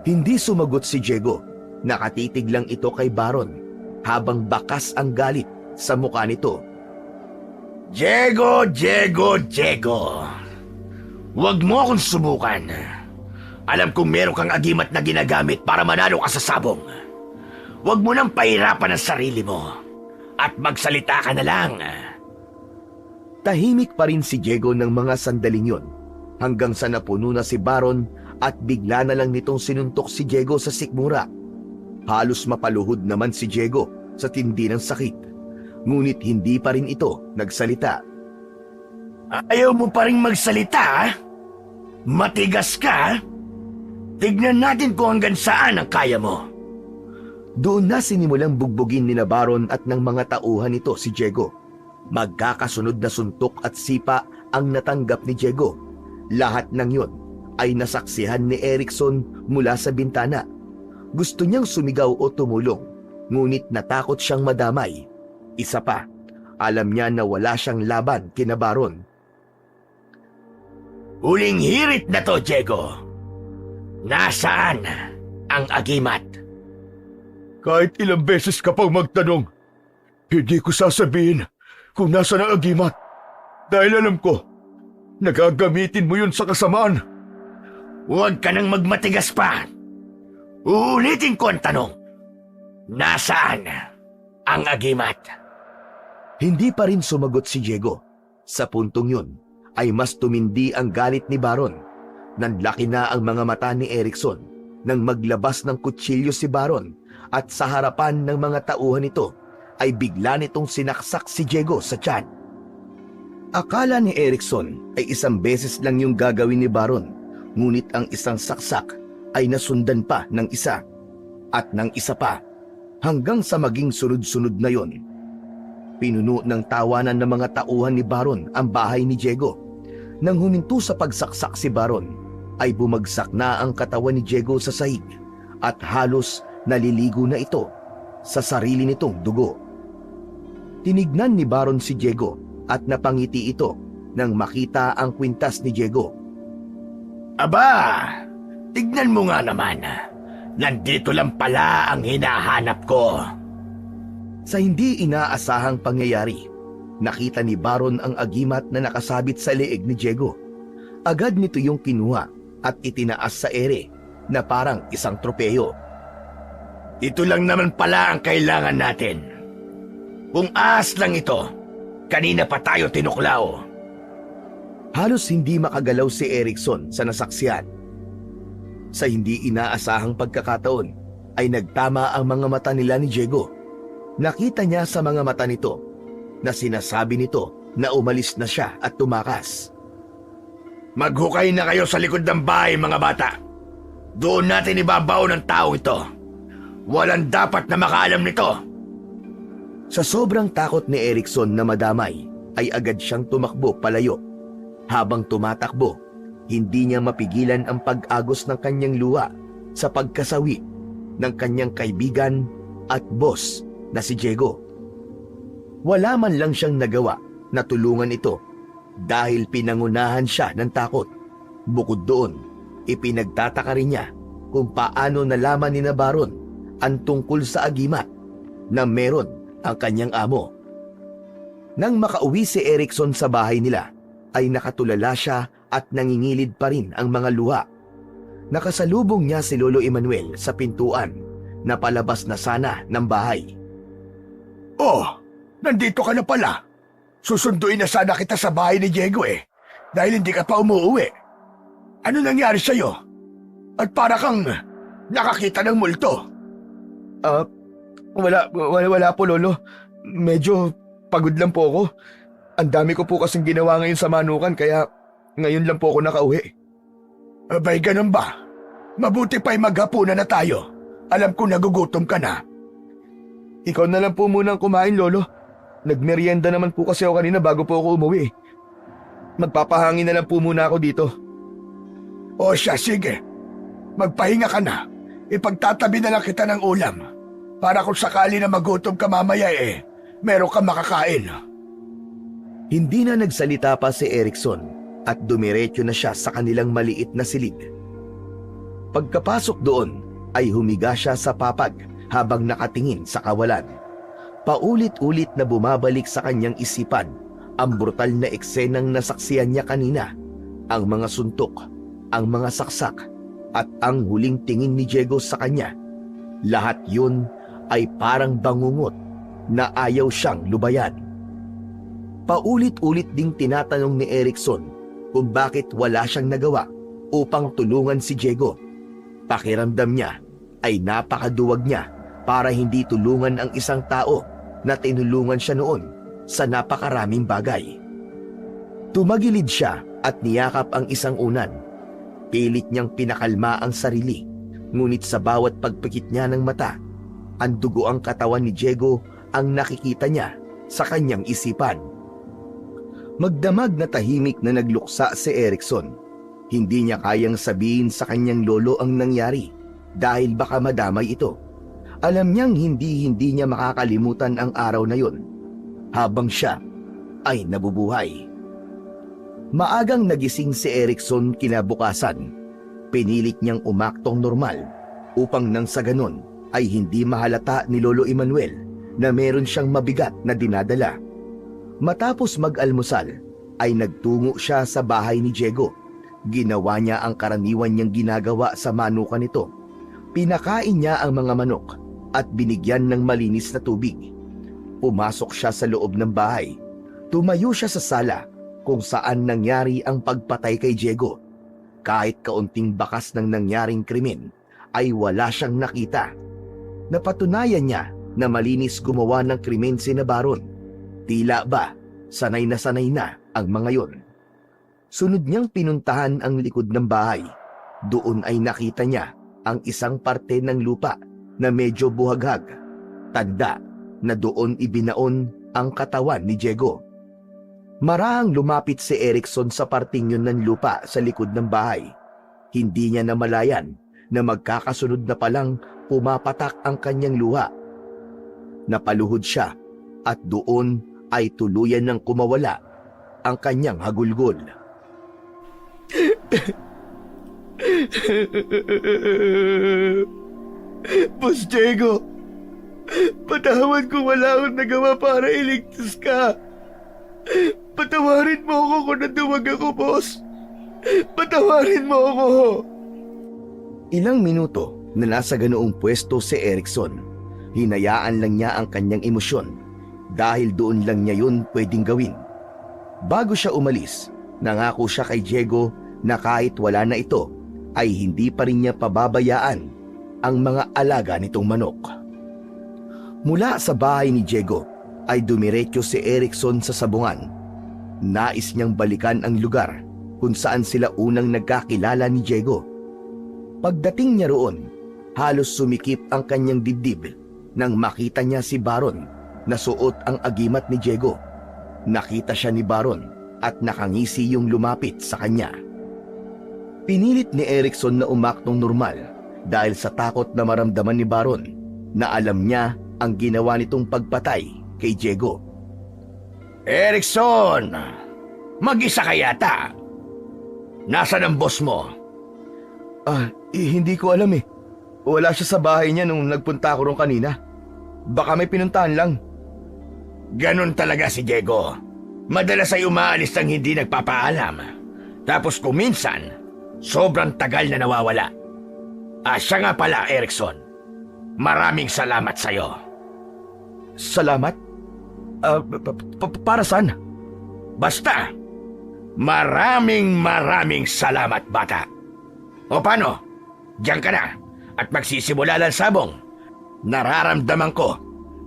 Hindi sumagot si Diego. Nakatitig lang ito kay Baron habang bakas ang galit sa mukha nito. Diego! Huwag mo akong subukan. Alam kong meron kang agimat na ginagamit para manalo ka sa sabong. Huwag mo nang pahirapan ang sarili mo at magsalita ka na lang. Tahimik pa rin si Diego ng mga sandaling yon hanggang sa napuno na si Baron at bigla na lang nitong sinuntok si Diego sa sikmura. Halos mapaluhod naman si Diego sa tindi ng sakit. Ngunit hindi pa rin ito nagsalita. Ayaw mo pa rin magsalita? Matigas ka? Tignan natin kung hanggang saan ang kaya mo. Doon na sinimulang bugbugin ni na Baron at ng mga tauhan nito si Diego. Magkakasunod na suntok at sipa ang natanggap ni Diego. Lahat ng yon ay nasaksihan ni Erickson mula sa bintana. Gusto niyang sumigaw o tumulong, ngunit natakot siyang madamay. Isa pa, alam niya na wala siyang laban kina Baron. Huling hirit na to, Diego. Nasaan ang agimat? Kahit ilang beses ka pang magtanong, hindi ko sasabihin kung nasa ang agimat. Dahil alam ko, nagagamitin mo yun sa kasamaan. Huwag ka nang magmatigas pa. Uulitin ko ang tanong. Nasaan ang agimat? Hindi pa rin sumagot si Diego. Sa puntong yun ay mas tumindi ang galit ni Baron. Nanlaki na ang mga mata ni Erickson nang maglabas ng kutsilyo si Baron at sa harapan ng mga tauhan nito ay bigla nitong sinaksak si Diego sa tiyan. Akala ni Erickson ay isang beses lang yung gagawin ni Baron, ngunit ang isang saksak ay nasundan pa ng isa at ng isa pa hanggang sa maging sunod-sunod na yon. Pinuno ng tawanan ng mga tauhan ni Baron ang bahay ni Diego. Nang huminto sa pagsaksak si Baron, ay bumagsak na ang katawan ni Diego sa sahig at halos naliligo na ito sa sarili nitong dugo. Tinignan ni Baron si Diego at napangiti ito nang makita ang kwintas ni Diego. Aba, tignan mo nga naman. Nandito lang pala ang hinahanap ko. Sa hindi inaasahang pangyayari, nakita ni Baron ang agimat na nakasabit sa leeg ni Diego. Agad nito yung kinuha at itinaas sa ere na parang isang tropeyo. Ito lang naman pala ang kailangan natin. Kung ahas lang ito, kanina pa tayo tinuklaw. Halos hindi makagalaw si Erickson sa nasaksihan. Sa hindi inaasahang pagkakataon ay nagtama ang mga mata nila ni Diego. Nakita niya sa mga mata nito na sinasabi nito na umalis na siya at tumakas. Maghukay na kayo sa likod ng bahay, mga bata. Doon natin ibabaw ng tao ito. Walang dapat na makaalam nito. Sa sobrang takot ni Erickson na madamay, ay agad siyang tumakbo palayo. Habang tumatakbo, hindi niya mapigilan ang pag-agos ng kanyang luha sa pagkasawi ng kanyang kaibigan at boss na si Diego. Wala man lang siyang nagawa na tulungan ito, dahil pinangunahan siya ng takot. Bukod doon, ipinagtataka rin niya kung paano nalaman ni Baron ang tungkol sa agimat na meron ang kanyang amo. Nang makauwi si Erickson sa bahay nila, ay nakatulala siya at nangingilid pa rin ang mga luha. Nakasalubong niya si Lolo Emmanuel sa pintuan na palabas na sana ng bahay. Oh, nandito ka na pala. Susunduin na sana kita sa bahay ni Diego dahil hindi ka pa umuwi. Ano nangyari sa'yo? At para kang nakakita ng multo. Wala po, Lolo. Medyo pagod lang po ako. Ang dami ko po kasing ginawa ngayon sa manukan kaya ngayon lang po ako nakauwi. Abay, ganun ba? Mabuti pa'y maghapunan na tayo. Alam ko nagugutom ka na. Ikaw na lang po munang kumain, Lolo. Nagmerienda naman po kasi ako kanina bago po ako umuwi. Magpapahangin na lang po muna ako dito. O siya, sige. Magpahinga ka na. Ipagtatabi na lang kita ng ulam. Para kung sakali na magutom ka mamaya meron kang makakain. Hindi na nagsalita pa si Erickson at dumiretso na siya sa kanilang maliit na silid. Pagkapasok doon ay humiga siya sa papag habang nakatingin sa kawalan. Paulit-ulit na bumabalik sa kanyang isipan ang brutal na eksenang nasaksiyan niya kanina, ang mga suntok, ang mga saksak at ang huling tingin ni Diego sa kanya. Lahat yun ay parang bangungot na ayaw siyang lubayan. Paulit-ulit ding tinatanong ni Erickson kung bakit wala siyang nagawa upang tulungan si Diego. Pakiramdam niya ay napakaduwag niya para hindi tulungan ang isang tao na tinulungan siya noon sa napakaraming bagay. Tumagilid siya at niyakap ang isang unan. Pilit niyang pinakalma ang sarili, ngunit sa bawat pagpikit niya ng mata, ang dugo ang katawan ni Diego ang nakikita niya sa kanyang isipan. Magdamag na tahimik na nagluksa si Erickson. Hindi niya kayang sabihin sa kanyang lolo ang nangyari dahil baka madamay ito. Alam niyang hindi niya makakalimutan ang araw na yun habang siya ay nabubuhay. Maagang nagising si Erickson kinabukasan. Pinilit niyang umaktong normal upang nang sa ganon ay hindi mahalata ni Lolo Emmanuel na meron siyang mabigat na dinadala. Matapos mag-almusal ay nagtungo siya sa bahay ni Diego. Ginawa niya ang karaniwan niyang ginagawa sa manukan nito. Pinakain niya ang mga manok at binigyan ng malinis na tubig. Pumasok siya sa loob ng bahay. Tumayo siya sa sala kung saan nangyari ang pagpatay kay Diego. Kahit kaunting bakas ng nangyaring krimen ay wala siyang nakita. Napatunayan niya na malinis gumawa ng krimen si Baron. Tila ba, sanay na ang mga yon. Sunod niyang pinuntahan ang likod ng bahay. Doon ay nakita niya ang isang parte ng lupa na medyo buhaghag. Tanda na doon ibinaon ang katawan ni Diego. Marahang lumapit si Erickson sa parting yun ng lupa sa likod ng bahay. Hindi niya namalayan na magkakasunod na palang pumapatak ang kanyang luha. Napaluhod siya at doon ay tuluyan ng kumawala ang kanyang hagulgol. Boss Diego, patawad kung wala akong nagawa para iligtas ka. Patawarin mo ako kung naduwag ako, boss. Patawarin mo ako. Ilang minuto na nasa ganoong pwesto si Erickson. Hinayaan lang niya ang kanyang emosyon dahil doon lang niya yun pwedeng gawin. Bago siya umalis, nangako siya kay Diego na kahit wala na ito, ay hindi pa rin niya pababayaan ang mga alaga nitong manok. Mula sa bahay ni Diego, ay dumiretso si Erickson sa sabungan. Nais niyang balikan ang lugar kung saan sila unang nagkakilala ni Diego. Pagdating niya roon, halos sumikip ang kanyang dibdib nang makita niya si Baron na suot ang agimat ni Diego. Nakita siya ni Baron at nakangisi yung lumapit sa kanya. Pinilit ni Erickson na umaktong normal dahil sa takot na maramdaman ni Baron na alam niya ang ginawa nitong pagpatay kay Diego. Erickson! Mag-isa ka yata. Nasaan ang boss mo? Hindi ko alam eh. Wala siya sa bahay niya nung nagpunta ako ron kanina. Baka may pinuntahan lang. Ganon talaga si Diego. Madalas ay umaalis nang hindi nagpapaalam. Tapos kung minsan, sobrang tagal na nawawala. Siya nga pala, Erickson. Maraming salamat sa'yo. Salamat? Para saan? Basta, maraming salamat, bata. O paano? Diyan ka na at magsisimula ng sabong. Nararamdaman ko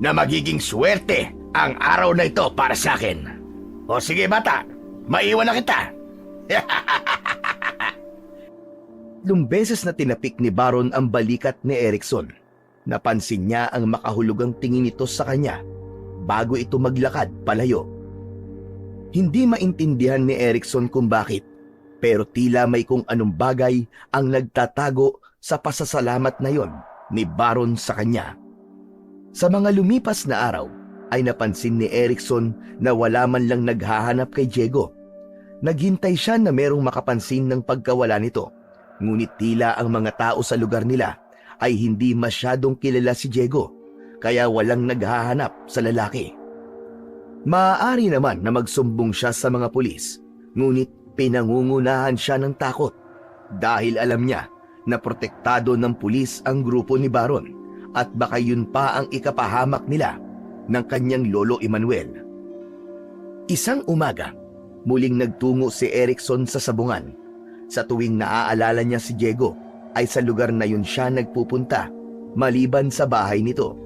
na magiging swerte ang araw na ito para sa akin. O sige, bata, maiwan na kita. Ilang beses na tinapik ni Baron ang balikat ni Erickson. Napansin niya ang makahulugang tingin nito sa kanya bago ito maglakad palayo. Hindi maintindihan ni Erickson kung bakit, pero tila may kung anong bagay ang nagtatago sa pasasalamat na yon ni Baron sa kanya. Sa mga lumipas na araw ay napansin ni Erickson na wala man lang naghahanap kay Diego. Naghintay siya na merong makapansin ng pagkawala nito. Ngunit tila ang mga tao sa lugar nila ay hindi masyadong kilala si Diego, kaya walang naghahanap sa lalaki. Maaari naman na magsumbong siya sa mga pulis, ngunit pinangungunahan siya ng takot dahil alam niya na protektado ng pulis ang grupo ni Baron at baka yun pa ang ikapahamak nila ng kanyang lolo Emmanuel. Isang umaga, muling nagtungo si Erickson sa sabungan. Sa tuwing naaalala niya si Diego, ay sa lugar na yun siya nagpupunta, maliban sa bahay nito.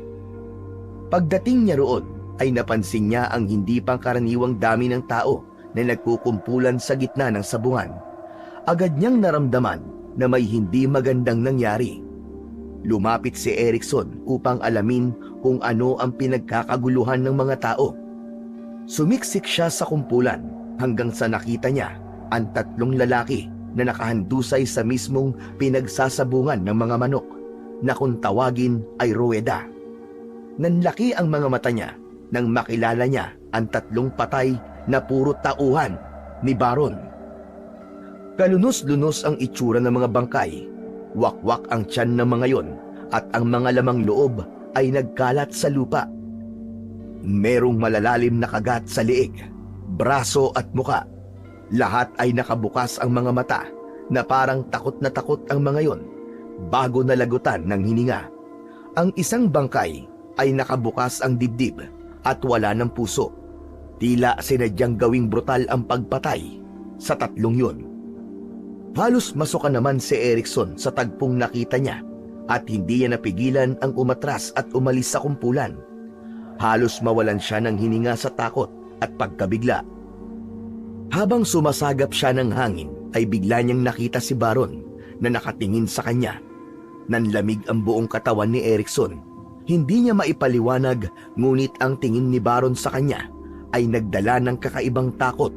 Pagdating niya roon, ay napansin niya ang hindi pangkaraniwang dami ng tao na nagkukumpulan sa gitna ng sabungan. Agad niyang naramdaman na may hindi magandang nangyari. Lumapit si Erickson upang alamin kung ano ang pinagkakaguluhan ng mga tao. Sumiksik siya sa kumpulan hanggang sa nakita niya ang 3 lalaki na nakahandusay sa mismong pinagsasabungan ng mga manok na kung tawagin ay ruweda. Nanlaki ang mga mata niya nang makilala niya ang 3 patay na puro tauhan ni Baron. Kalunos-lunos ang itsura ng mga bangkay, wakwak ang tiyan ng mga yon at ang mga lamang loob ay nagkalat sa lupa. Merong malalalim na kagat sa liig, braso at muka. Lahat ay nakabukas ang mga mata na parang takot na takot ang mga yon bago nalagutan ng hininga. Ang isang bangkay ay nakabukas ang dibdib at wala ng puso. Tila sinadyang gawing brutal ang pagpatay sa 3 yon. Halos masuka naman si Erickson sa tagpong nakita niya at hindi niya napigilan ang umatras at umalis sa kumpulan. Halos mawalan siya ng hininga sa takot at pagkabigla. Habang sumasagap siya ng hangin, ay bigla niyang nakita si Baron na nakatingin sa kanya. Nanlamig ang buong katawan ni Erickson. Hindi niya maipaliwanag, ngunit ang tingin ni Baron sa kanya ay nagdala ng kakaibang takot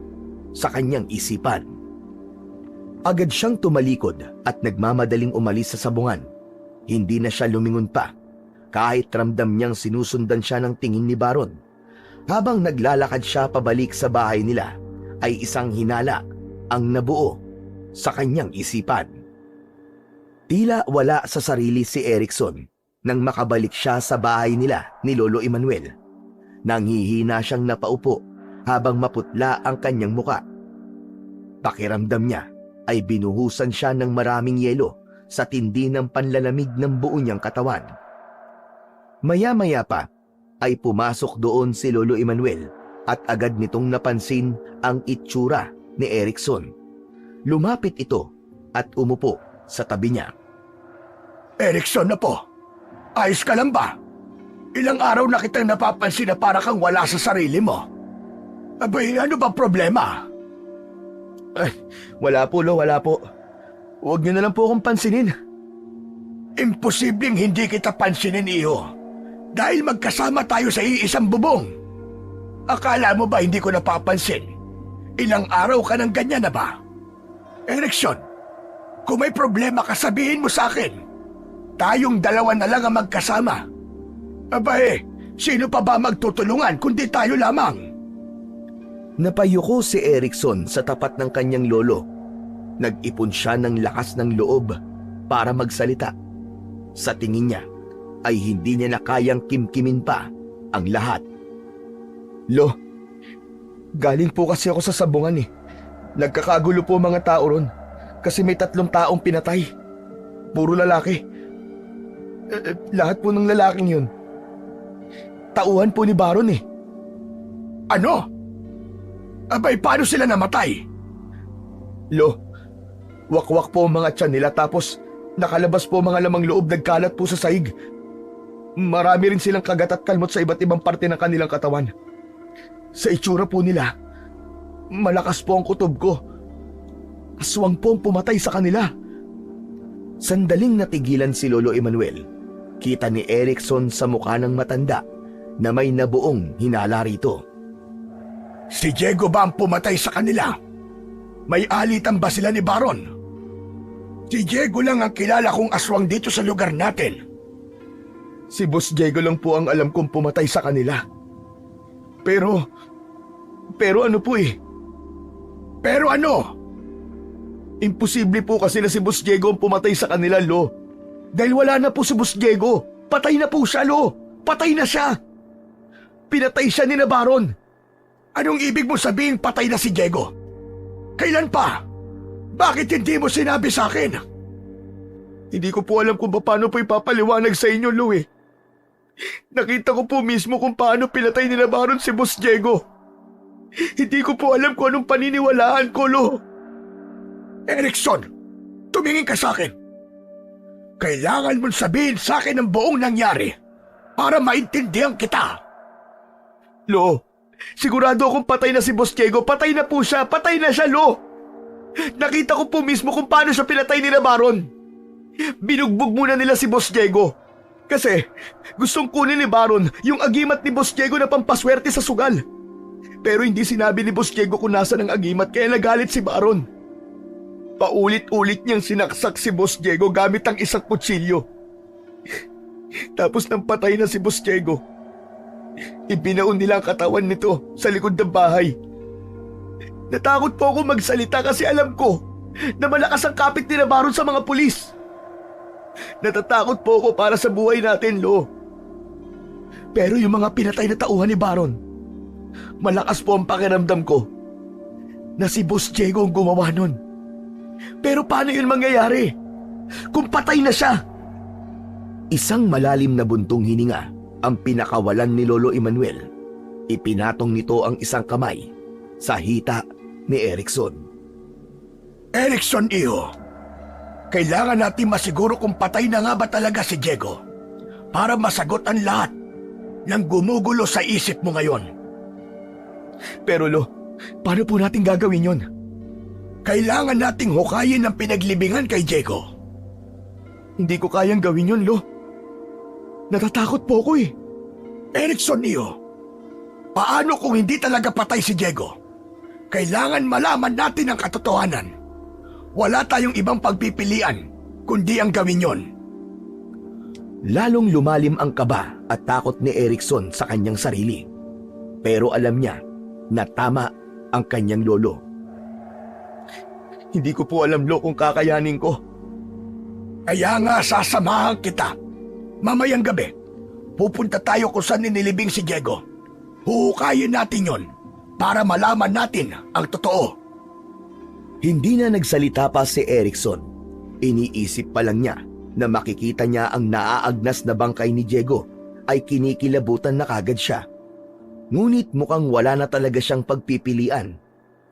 sa kanyang isipan. Agad siyang tumalikod at nagmamadaling umalis sa sabungan. Hindi na siya lumingon pa, kahit ramdam niyang sinusundan siya ng tingin ni Baron. Habang naglalakad siya pabalik sa bahay nila, ay isang hinala ang nabuo sa kanyang isipan. Tila wala sa sarili si Erickson nang makabalik siya sa bahay nila ni Lolo Emmanuel. Nanghihina siyang napaupo habang maputla ang kanyang muka. Pakiramdam niya ay binuhusan siya ng maraming yelo sa tindi ng panlalamig ng buo niyang katawan. Maya-maya pa ay pumasok doon si Lolo Emmanuel at agad nitong napansin ang itsura ni Erickson. Lumapit ito at umupo sa tabi niya. Erickson na po, ayos ka lang ba? Ilang araw na kitang napapansin na para kang wala sa sarili mo. Abay, ano ba problema? Wala po, Lo, wala po. Huwag niyo na lang po akong pansinin. Imposibleng hindi kita pansinin, iho. Dahil magkasama tayo sa iisang bubong. Akala mo ba hindi ko napapansin? Ilang araw ka nang ganyan na ba? Erickson, kung may problema ka, sabihin mo sa akin. Tayong 2 na lang ang magkasama. Abay, sino pa ba magtutulungan kundi tayo lamang? Napayuko si Erickson sa tapat ng kanyang lolo. Nag-ipon siya ng lakas ng loob para magsalita. Sa tingin niya ay hindi niya na kayang kimkimin pa ang lahat. Lo, galing po kasi ako sa sabungan eh. Nagkakagulo po mga tao ron kasi may 3 taong pinatay. Puro lalaki. Lahat po ng lalaking yun. Tauhan po ni Baron eh. Ano? Abay, paano sila namatay? Lo, wakwak po ang mga tiyan nila tapos nakalabas po mga lamang loob nagkalat po sa sahig. Marami rin silang kagat at kalmot sa iba't ibang parte ng kanilang katawan. Sa itsura po nila, malakas po ang kutob ko. Aswang po ang pumatay sa kanila. Sandaling natigilan si Lolo Emmanuel. Kita ni Erickson sa mukha ng matanda na may nabuong hinala rito. Si Diego ba ang pumatay sa kanila? May alitan ba sila ni Baron? Si Diego lang ang kilala kong aswang dito sa lugar natin. Si Boss Diego lang po ang alam kong pumatay sa kanila. Pero ano po eh, Pero ano? imposible po kasi na si Boss Diego ang pumatay sa kanila, Lo. Dahil wala na po si Boss Diego. Patay na po siya, Lo. Patay na siya. Pinatay siya ni na Baron. Anong ibig mo sabihin patay na si Diego? Kailan pa? Bakit hindi mo sinabi sa akin? Hindi ko po alam kung paano po ipapaliwanag sa inyo, Lo eh. Nakita ko po mismo kung paano pinatay ni na Baron si Boss Diego. Hindi ko po alam kung anong paniniwalaan ko, Lo. Erickson, tumingin ka sa akin. Kailangan mong sabihin sa akin ang buong nangyari para maintindihan kita. Lo, sigurado akong patay na si Boss Diego. Patay na po siya. Patay na siya, Lo. Nakita ko po mismo kung paano siya pinatay ni na Baron. Binugbog muna nila si Boss Diego. Kasi gustong kunin ni Baron yung agimat ni Boss Diego na pampaswerte sa sugal. Pero hindi sinabi ni Boss Diego kung nasa ng agimat kaya nagalit si Baron. Paulit-ulit niyang sinaksak si Boss Diego gamit ang isang kutsilyo. Tapos nang patay na si Boss Diego, ibinaon nila ang katawan nito sa likod ng bahay. Natakot po ako magsalita kasi alam ko na malakas ang kapit ni na Baron sa mga pulis. Natatakot po ako para sa buhay natin, Lo. Pero yung mga pinatay na tauhan ni Baron, malakas po ang pakiramdam ko na si Boss Diego ang gumawa nun. Pero paano yun mangyayari kung patay na siya? Isang malalim na buntong hininga ang pinakawalan ni Lolo Emmanuel. Ipinatong nito ang isang kamay sa hita ni Erickson. Erickson, iho. Kailangan natin masiguro kung patay na nga ba talaga si Diego para masagot ang lahat ng gumugulo sa isip mo ngayon. Pero Lo, paano po natin gagawin yun? Kailangan nating hukayin ang pinaglibingan kay Diego. Hindi ko kayang gawin yun, Lo. Natatakot po ako eh. Erickson, iho. Paano kung hindi talaga patay si Diego? Kailangan malaman natin ang katotohanan. Wala tayong ibang pagpipilian kundi ang gawin yon. Lalong lumalim ang kaba at takot ni Erickson sa kanyang sarili. Pero alam niya na tama ang kanyang lolo. Hindi ko po alam, Lo, kung kakayanin ko. Kaya nga sasamahan kita. Mamayang gabi, pupunta tayo kung saan inilibing si Diego. Huhukayin natin yon para malaman natin ang totoo. Hindi na nagsalita pa si Erickson. Iniisip pa lang niya na makikita niya ang naaagnas na bangkay ni Diego ay kinikilabutan na kagad siya. Ngunit mukhang wala na talaga siyang pagpipilian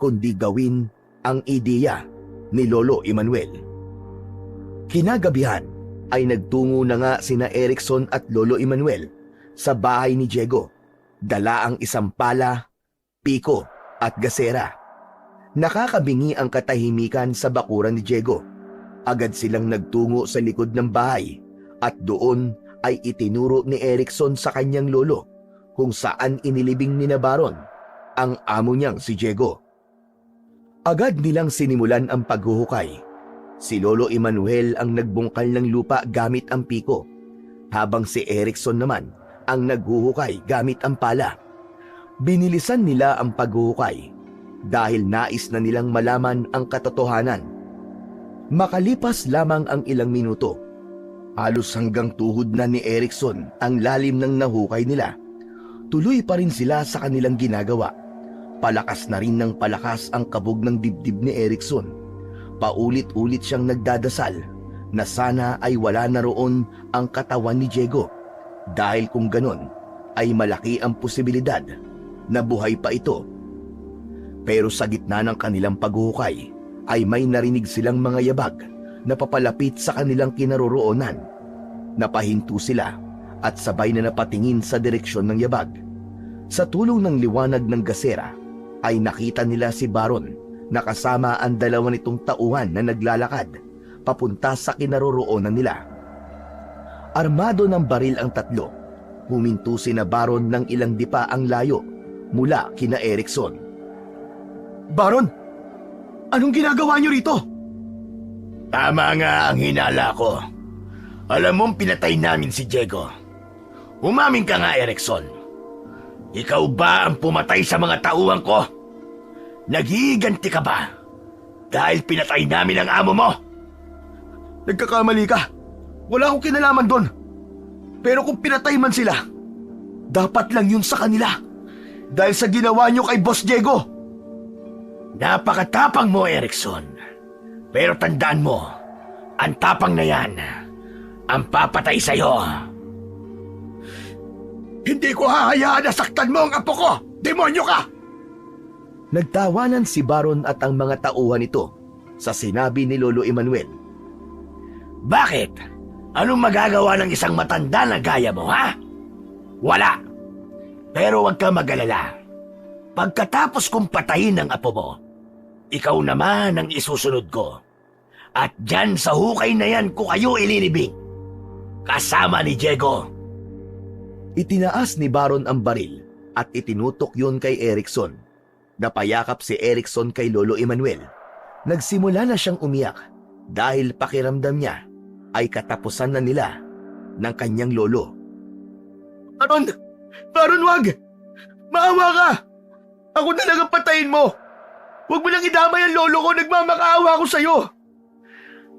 kundi gawin ang ideya ni Lolo Emmanuel. Kinagabihan ay nagtungo na nga sina Erickson at Lolo Emmanuel sa bahay ni Diego. Dala ang isang pala, piko at gasera. Nakakabingi ang katahimikan sa bakuran ni Diego. Agad silang nagtungo sa likod ng bahay at doon ay itinuro ni Erickson sa kanyang lolo kung saan inilibing ni na Baron ang amo niyang si Diego. Agad nilang sinimulan ang paghuhukay. Si Lolo Emmanuel ang nagbungkal ng lupa gamit ang piko, habang si Erickson naman ang naghuhukay gamit ang pala. Binilisan nila ang paghuhukay dahil nais na nilang malaman ang katotohanan. Makalipas lamang ang ilang minuto, halos hanggang tuhod na ni Erickson ang lalim ng nahukay nila. Tuloy pa rin sila sa kanilang ginagawa. Palakas na rin ng palakas ang kabog ng dibdib ni Erickson. Paulit-ulit siyang nagdadasal na sana ay wala na roon ang katawan ni Diego, dahil kung ganon ay malaki ang posibilidad na buhay pa ito. Pero sa gitna ng kanilang paghuhukay ay may narinig silang mga yabag na papalapit sa kanilang kinaroroonan. Napahinto sila at sabay na napatingin sa direksyon ng yabag. Sa tulong ng liwanag ng gasera ay nakita nila si Baron na kasama ang dalawa nitong tauhan na naglalakad papunta sa kinaroroonan nila. Armado ng baril ang tatlo. Huminto si na Baron ng ilang dipa ang layo mula kina Erickson. Baron, anong ginagawa niyo rito? Tama nga ang hinala ko. Alam mong pinatay namin si Diego. Umamin ka nga, Erickson. Ikaw ba ang pumatay sa mga tauhan ko? Naghihiganti ka ba dahil pinatay namin ang amo mo? Nagkakamali ka. Wala akong kinalaman doon. Pero kung pinatay man sila, dapat lang yun sa kanila. Dahil sa ginawa niyo kay Boss Diego. Napakatapang mo, Erickson. Pero tandaan mo, ang tapang na yan ang papatay sa'yo. Hindi ko hahayaan na saktan mo ang apo ko! Demonyo ka! Nagtawanan si Baron at ang mga tauhan nito sa sinabi ni Lolo Emmanuel. Bakit? Anong magagawa ng isang matanda na gaya mo, ha? Wala. Pero huwag ka mag-alala. Pagkatapos kong patayin ang apo mo, ikaw naman ang isusunod ko. At dyan sa hukay na yan ko kayo ililibing. Kasama ni Diego. Itinaas ni Baron ang baril at itinutok yun kay Erickson. Napayakap si Erickson kay Lolo Emmanuel. Nagsimula na siyang umiyak dahil pakiramdam niya ay katapusan na nila ng kanyang lolo. Baron! Baron, wag! Maawa ka! Ako na lang ang patayin mo! Huwag mo lang idamay ang lolo ko, nagmamakaawa ko sa'yo!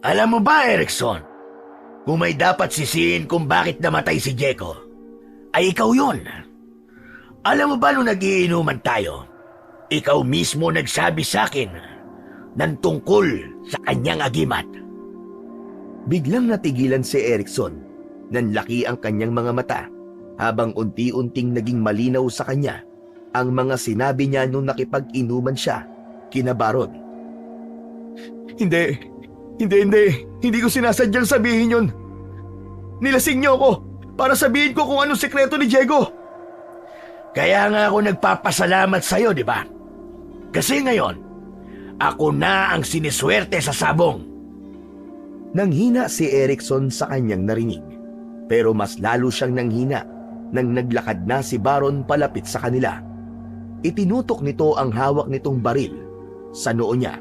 Alam mo ba, Erickson, kung may dapat sisihin kung bakit namatay si Diego, ay ikaw yun. Alam mo ba nung nagiinuman tayo, ikaw mismo nagsabi sa akin ng tungkol sa kanyang agimat. Biglang natigilan si Erickson. Nanlaki ang kanyang mga mata habang unti-unting naging malinaw sa kanya ang mga sinabi niya nung nakipag-inuman siya kina Baron. Hindi ko sinasadyang sabihin yun. Nilasing niyo ako para sabihin ko kung anong sekreto ni Diego. Kaya nga ako nagpapasalamat sa'yo, di ba? Kasi ngayon, ako na ang siniswerte sa sabong. Nanghina si Erickson sa kanyang narinig, pero mas lalo siyang nanghina nang naglakad na si Baron palapit sa kanila. Itinutok nito ang hawak nitong baril sa noo niya.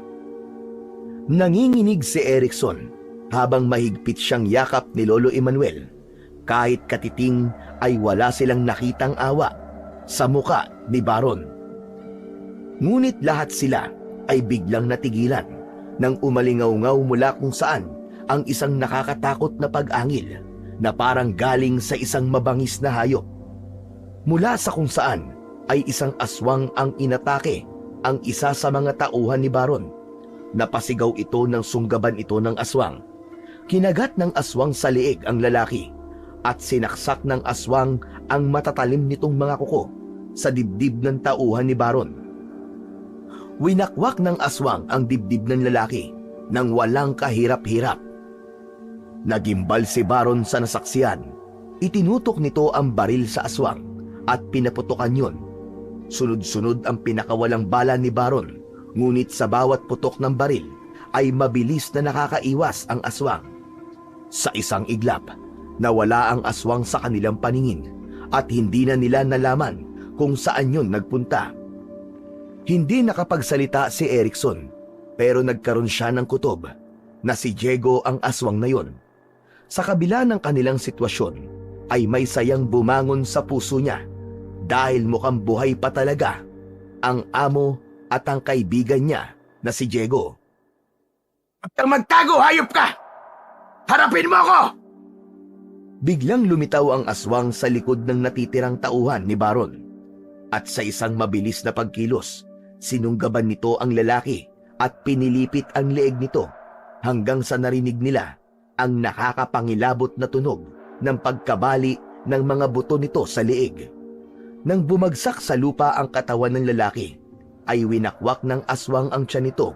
Nanginginig si Erickson habang mahigpit siyang yakap ni Lolo Emmanuel. Kahit katiting ay wala silang nakitang awa sa muka ni Baron. Ngunit lahat sila ay biglang natigilan nang umalingaw-ngaw mula kung saan ang isang nakakatakot na pag-angil na parang galing sa isang mabangis na hayop. Mula sa kung saan ay isang aswang ang inatake ang isa sa mga tauhan ni Baron. Napasigaw ito ng sunggaban ito ng aswang. Kinagat ng aswang sa liig ang lalaki at sinaksak ng aswang ang matatalim nitong mga kuko sa dibdib ng tauhan ni Baron. Winakwak ng aswang ang dibdib ng lalaki nang walang kahirap-hirap. Nagimbal si Baron sa nasaksiyan. Itinutok nito ang baril sa aswang at pinaputokan yun. Sunod-sunod ang pinakawalang bala ni Baron, ngunit sa bawat putok ng baril ay mabilis na nakakaiwas ang aswang. Sa isang iglap, nawala ang aswang sa kanilang paningin at hindi na nila nalaman kung saan yun nagpunta. Hindi nakapagsalita si Erickson, pero nagkaroon siya ng kutob na si Diego ang aswang na yun. Sa kabila ng kanilang sitwasyon, ay may sayang bumangon sa puso niya dahil mukhang buhay pa talaga ang amo at ang kaibigan niya na si Diego. Huwag kang magtago, hayop ka! Harapin mo ako! Biglang lumitaw ang aswang sa likod ng natitirang tauhan ni Baron. At sa isang mabilis na pagkilos, sinunggaban nito ang lalaki at pinilipit ang leeg nito hanggang sa narinig nila ang nakakapangilabot na tunog ng pagkabali ng mga buto nito sa leeg. Nang bumagsak sa lupa ang katawan ng lalaki, ay winakwak ng aswang ang tiyan nito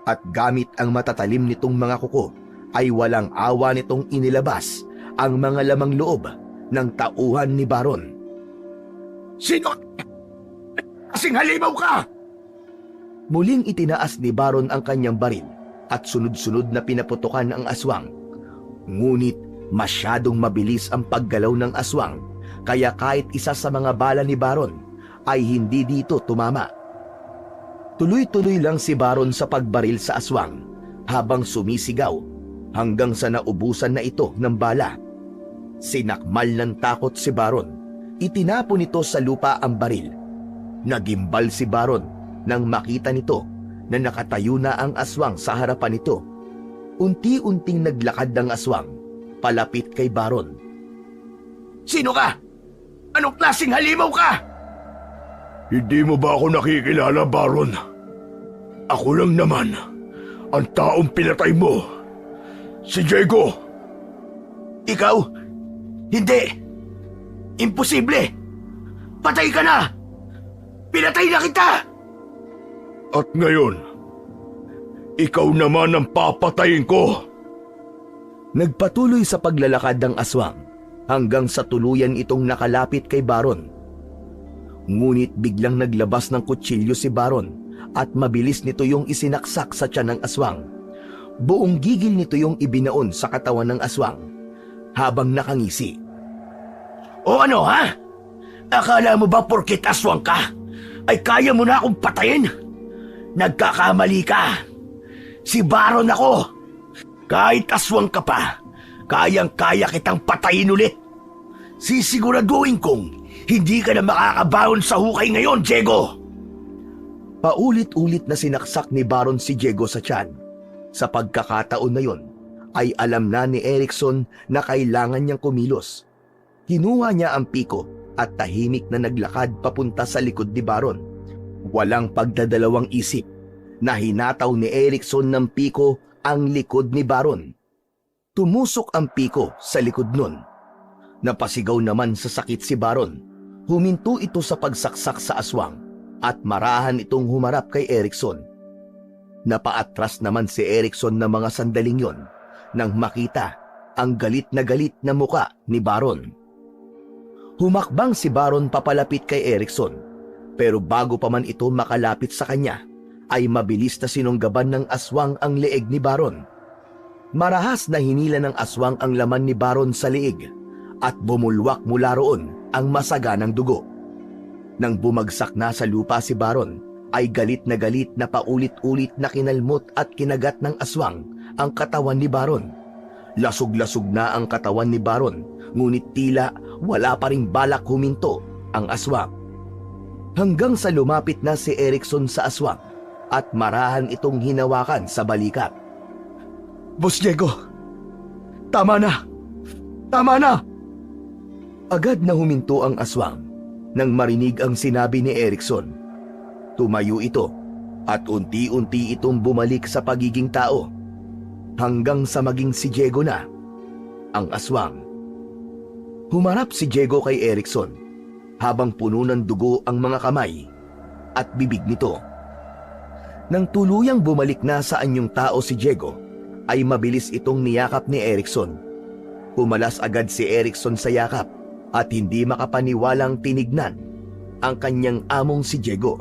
at gamit ang matatalim nitong mga kuko ay walang awa nitong inilabas ang mga lamang loob ng tauhan ni Baron. Sino? Kasing halimaw ka! Muling itinaas ni Baron ang kanyang baril at sunod-sunod na pinaputukan ang aswang. Ngunit masyadong mabilis ang paggalaw ng aswang kaya kahit isa sa mga bala ni Baron ay hindi dito tumama. Tuloy-tuloy lang si Baron sa pagbaril sa aswang habang sumisigaw hanggang sa naubusan na ito ng bala. Sinakmal ng takot si Baron. Itinapon nito sa lupa ang baril. Nagimbal si Baron nang makita nito na nakatayo na ang aswang sa harapan nito. Unti-unting naglakad ang aswang palapit kay Baron. Sino ka? Anong klaseng halimaw ka? Hindi mo ba ako nakikilala, Baron? Ako lang naman ang taong pinatay mo. Si Diego. Ikaw? Hindi. Imposible. Patay ka na. Pinatay na kita. At ngayon, ikaw naman ang papatayin ko. Nagpatuloy sa paglalakad ng aswang hanggang sa tuluyan itong nakalapit kay Baron. Ngunit biglang naglabas ng kutsilyo si Baron at mabilis nito yung isinaksak sa tiyan ng aswang. Buong gigil nito yung ibinaon sa katawan ng aswang habang nakangisi. O ano ha? Akala mo ba porkit aswang ka ay kaya mo na akong patayin? Nagkakamali ka. Si Baron ako. Kahit aswang ka pa, kayang-kaya kitang patayin ulit. Sisiguraduhin kong hindi ka na makakabaon sa hukay ngayon, Diego. Paulit-ulit na sinaksak ni Baron si Diego sa tiyan. Sa pagkakataon na yon, ay alam na ni Erickson na kailangan niyang kumilos. Kinuha niya ang piko at tahimik na naglakad papunta sa likod ni Baron. Walang pagdadalawang isip na hinataw ni Erickson ng piko ang likod ni Baron. Tumusok ang piko sa likod nun. Napasigaw naman sa sakit si Baron. Huminto ito sa pagsaksak sa aswang at marahan itong humarap kay Erickson. Napaatras naman si Erickson ng mga sandaling yon nang makita ang galit na muka ni Baron. Humakbang si Baron papalapit kay Erickson, pero bago pa man ito makalapit sa kanya, ay mabilis na sinunggaban ng aswang ang leeg ni Baron. Marahas na hinila ng aswang ang laman ni Baron sa leeg at bumulwak mula roon ang masaganang dugo. Nang bumagsak na sa lupa si Baron, ay galit na paulit-ulit na kinalmot at kinagat ng aswang ang katawan ni Baron. Lasog-lasog na ang katawan ni Baron, ngunit tila wala pa ring balak huminto ang aswang. Hanggang sa lumapit na si Erickson sa aswang at marahan itong hinawakan sa balikat. Boss Diego, tama na! Tama na! Agad na huminto ang aswang nang marinig ang sinabi ni Erickson. Tumayo ito at unti-unti itong bumalik sa pagiging tao hanggang sa maging si Diego na, ang aswang. Humarap si Diego kay Erickson habang puno ng dugo ang mga kamay at bibig nito. Nang tuluyang bumalik na sa anyong tao si Diego, ay mabilis itong niyakap ni Erickson. Pumalas agad si Erickson sa yakap at hindi makapaniwalang tinignan ang kanyang among si Diego.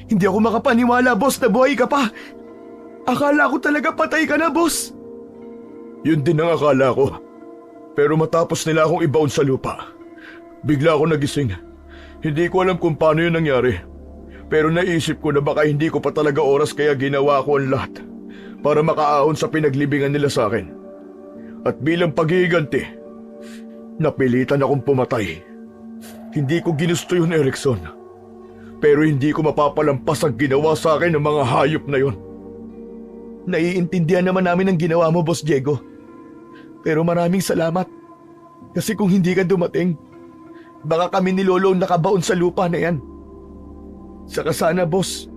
Hindi ako makapaniwala, boss, na buhay ka pa. Akala ko talaga patay ka na, boss. Yun din ang akala ko. Pero matapos nila akong ibaon sa lupa, bigla ako nagising. Hindi ko alam kung paano yun nangyari. Pero naisip ko na baka hindi ko pa talaga oras kaya ginawa ko ang lahat para makaahon sa pinaglibingan nila sa akin. At bilang paghihiganti, napilitan akong pumatay. Hindi ko ginusto yun, Erickson. Pero hindi ko mapapalampas ang ginawa sa akin ng mga hayop na yon. Naiintindihan naman namin ang ginawa mo, Boss Diego. Pero maraming salamat. Kasi kung hindi ka dumating, baka kami ni Lolo ang nakabaon sa lupa na yan. Saka sana, Boss,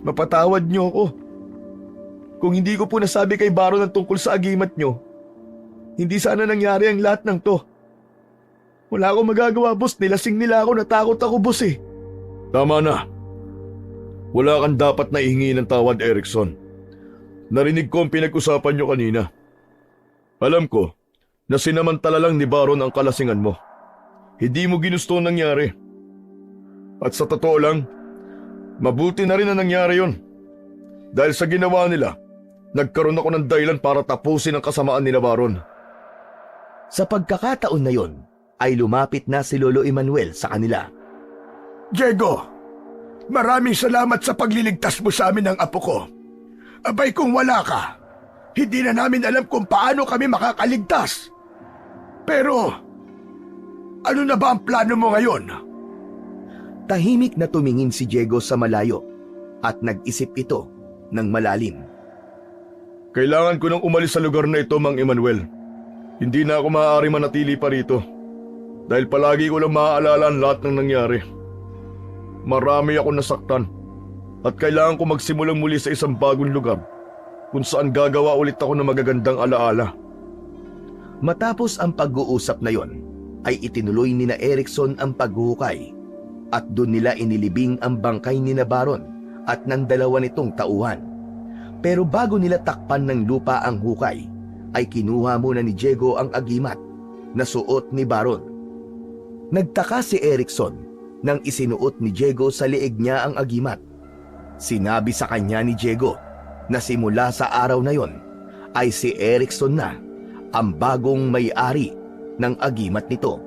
mapatawad niyo ako. Kung hindi ko po nasabi kay Baron ang tungkol sa agimat niyo, hindi sana nangyari ang lahat ng to. Wala akong magagawa, Boss. Nilasing nila ako, natakot ako, Boss eh. Tama na. Wala kang dapat na ihingi ng tawad, Erickson. Narinig ko ang pinag-usapan niyo kanina. Alam ko na sinamantala lang ni Baron ang kalasingan mo. Hindi mo ginusto ang nangyari. At sa totoo lang, mabuti na rin ang nangyari yon. Dahil sa ginawa nila, nagkaroon ako ng dahilan para tapusin ang kasamaan nila Baron. Sa pagkakataon na yon, ay lumapit na si Lolo Emmanuel sa kanila. Diego, maraming salamat sa pagliligtas mo sa amin ng apo ko. Abay kung wala ka, hindi na namin alam kung paano kami makakaligtas. Pero, ano na ba ang plano mo ngayon? Tahimik na tumingin si Diego sa malayo at nag-isip ito ng malalim. Kailangan ko nang umalis sa lugar na ito, Mang Emmanuel. Hindi na ako maaari manatili pa rito. Dahil palagi ko lang maaalala ang lahat ng nangyari. Marami akong nasaktan. At kailangan ko magsimulang muli sa isang bagong lugar kung saan gagawa ulit ako ng magagandang alaala. Matapos ang pag-uusap na yon, ay itinuloy ni na Erickson ang paghuhukay at doon nila inilibing ang bangkay ni na Baron at ng dalawa nitong tauhan. Pero bago nila takpan ng lupa ang hukay, ay kinuha muna ni Diego ang agimat na suot ni Baron. Nagtaka si Erickson nang isinuot ni Diego sa liig niya ang agimat. Sinabi sa kanya ni Diego na simula sa araw na yon ay si Erickson na ang bagong may-ari ng agimat nito.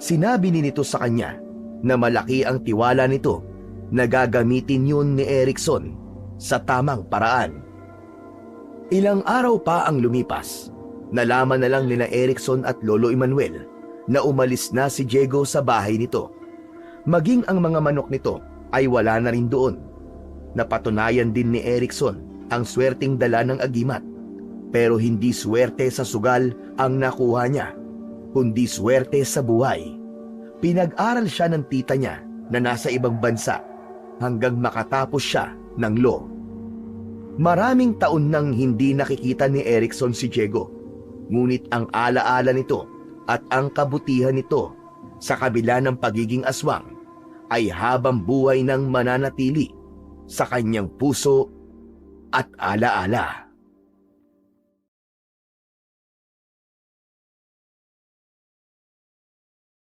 Sinabi ni nito sa kanya na malaki ang tiwala nito na gagamitin yun ni Erickson sa tamang paraan. Ilang araw pa ang lumipas, nalaman na lang nila Erickson at Lolo Emmanuel na umalis na si Diego sa bahay nito. Maging ang mga manok nito ay wala na rin doon. Napatunayan din ni Erickson ang swerteng dala ng agimat, pero hindi swerte sa sugal ang nakuha niya, kundi swerte sa buhay. Pinag-aral siya ng tita niya na nasa ibang bansa hanggang makatapos siya ng law. Maraming taon nang hindi nakikita ni Erickson si Diego, ngunit ang alaala nito at ang kabutihan nito sa kabila ng pagiging aswang ay habang buhay nang mananatili sa kanyang puso at alaala.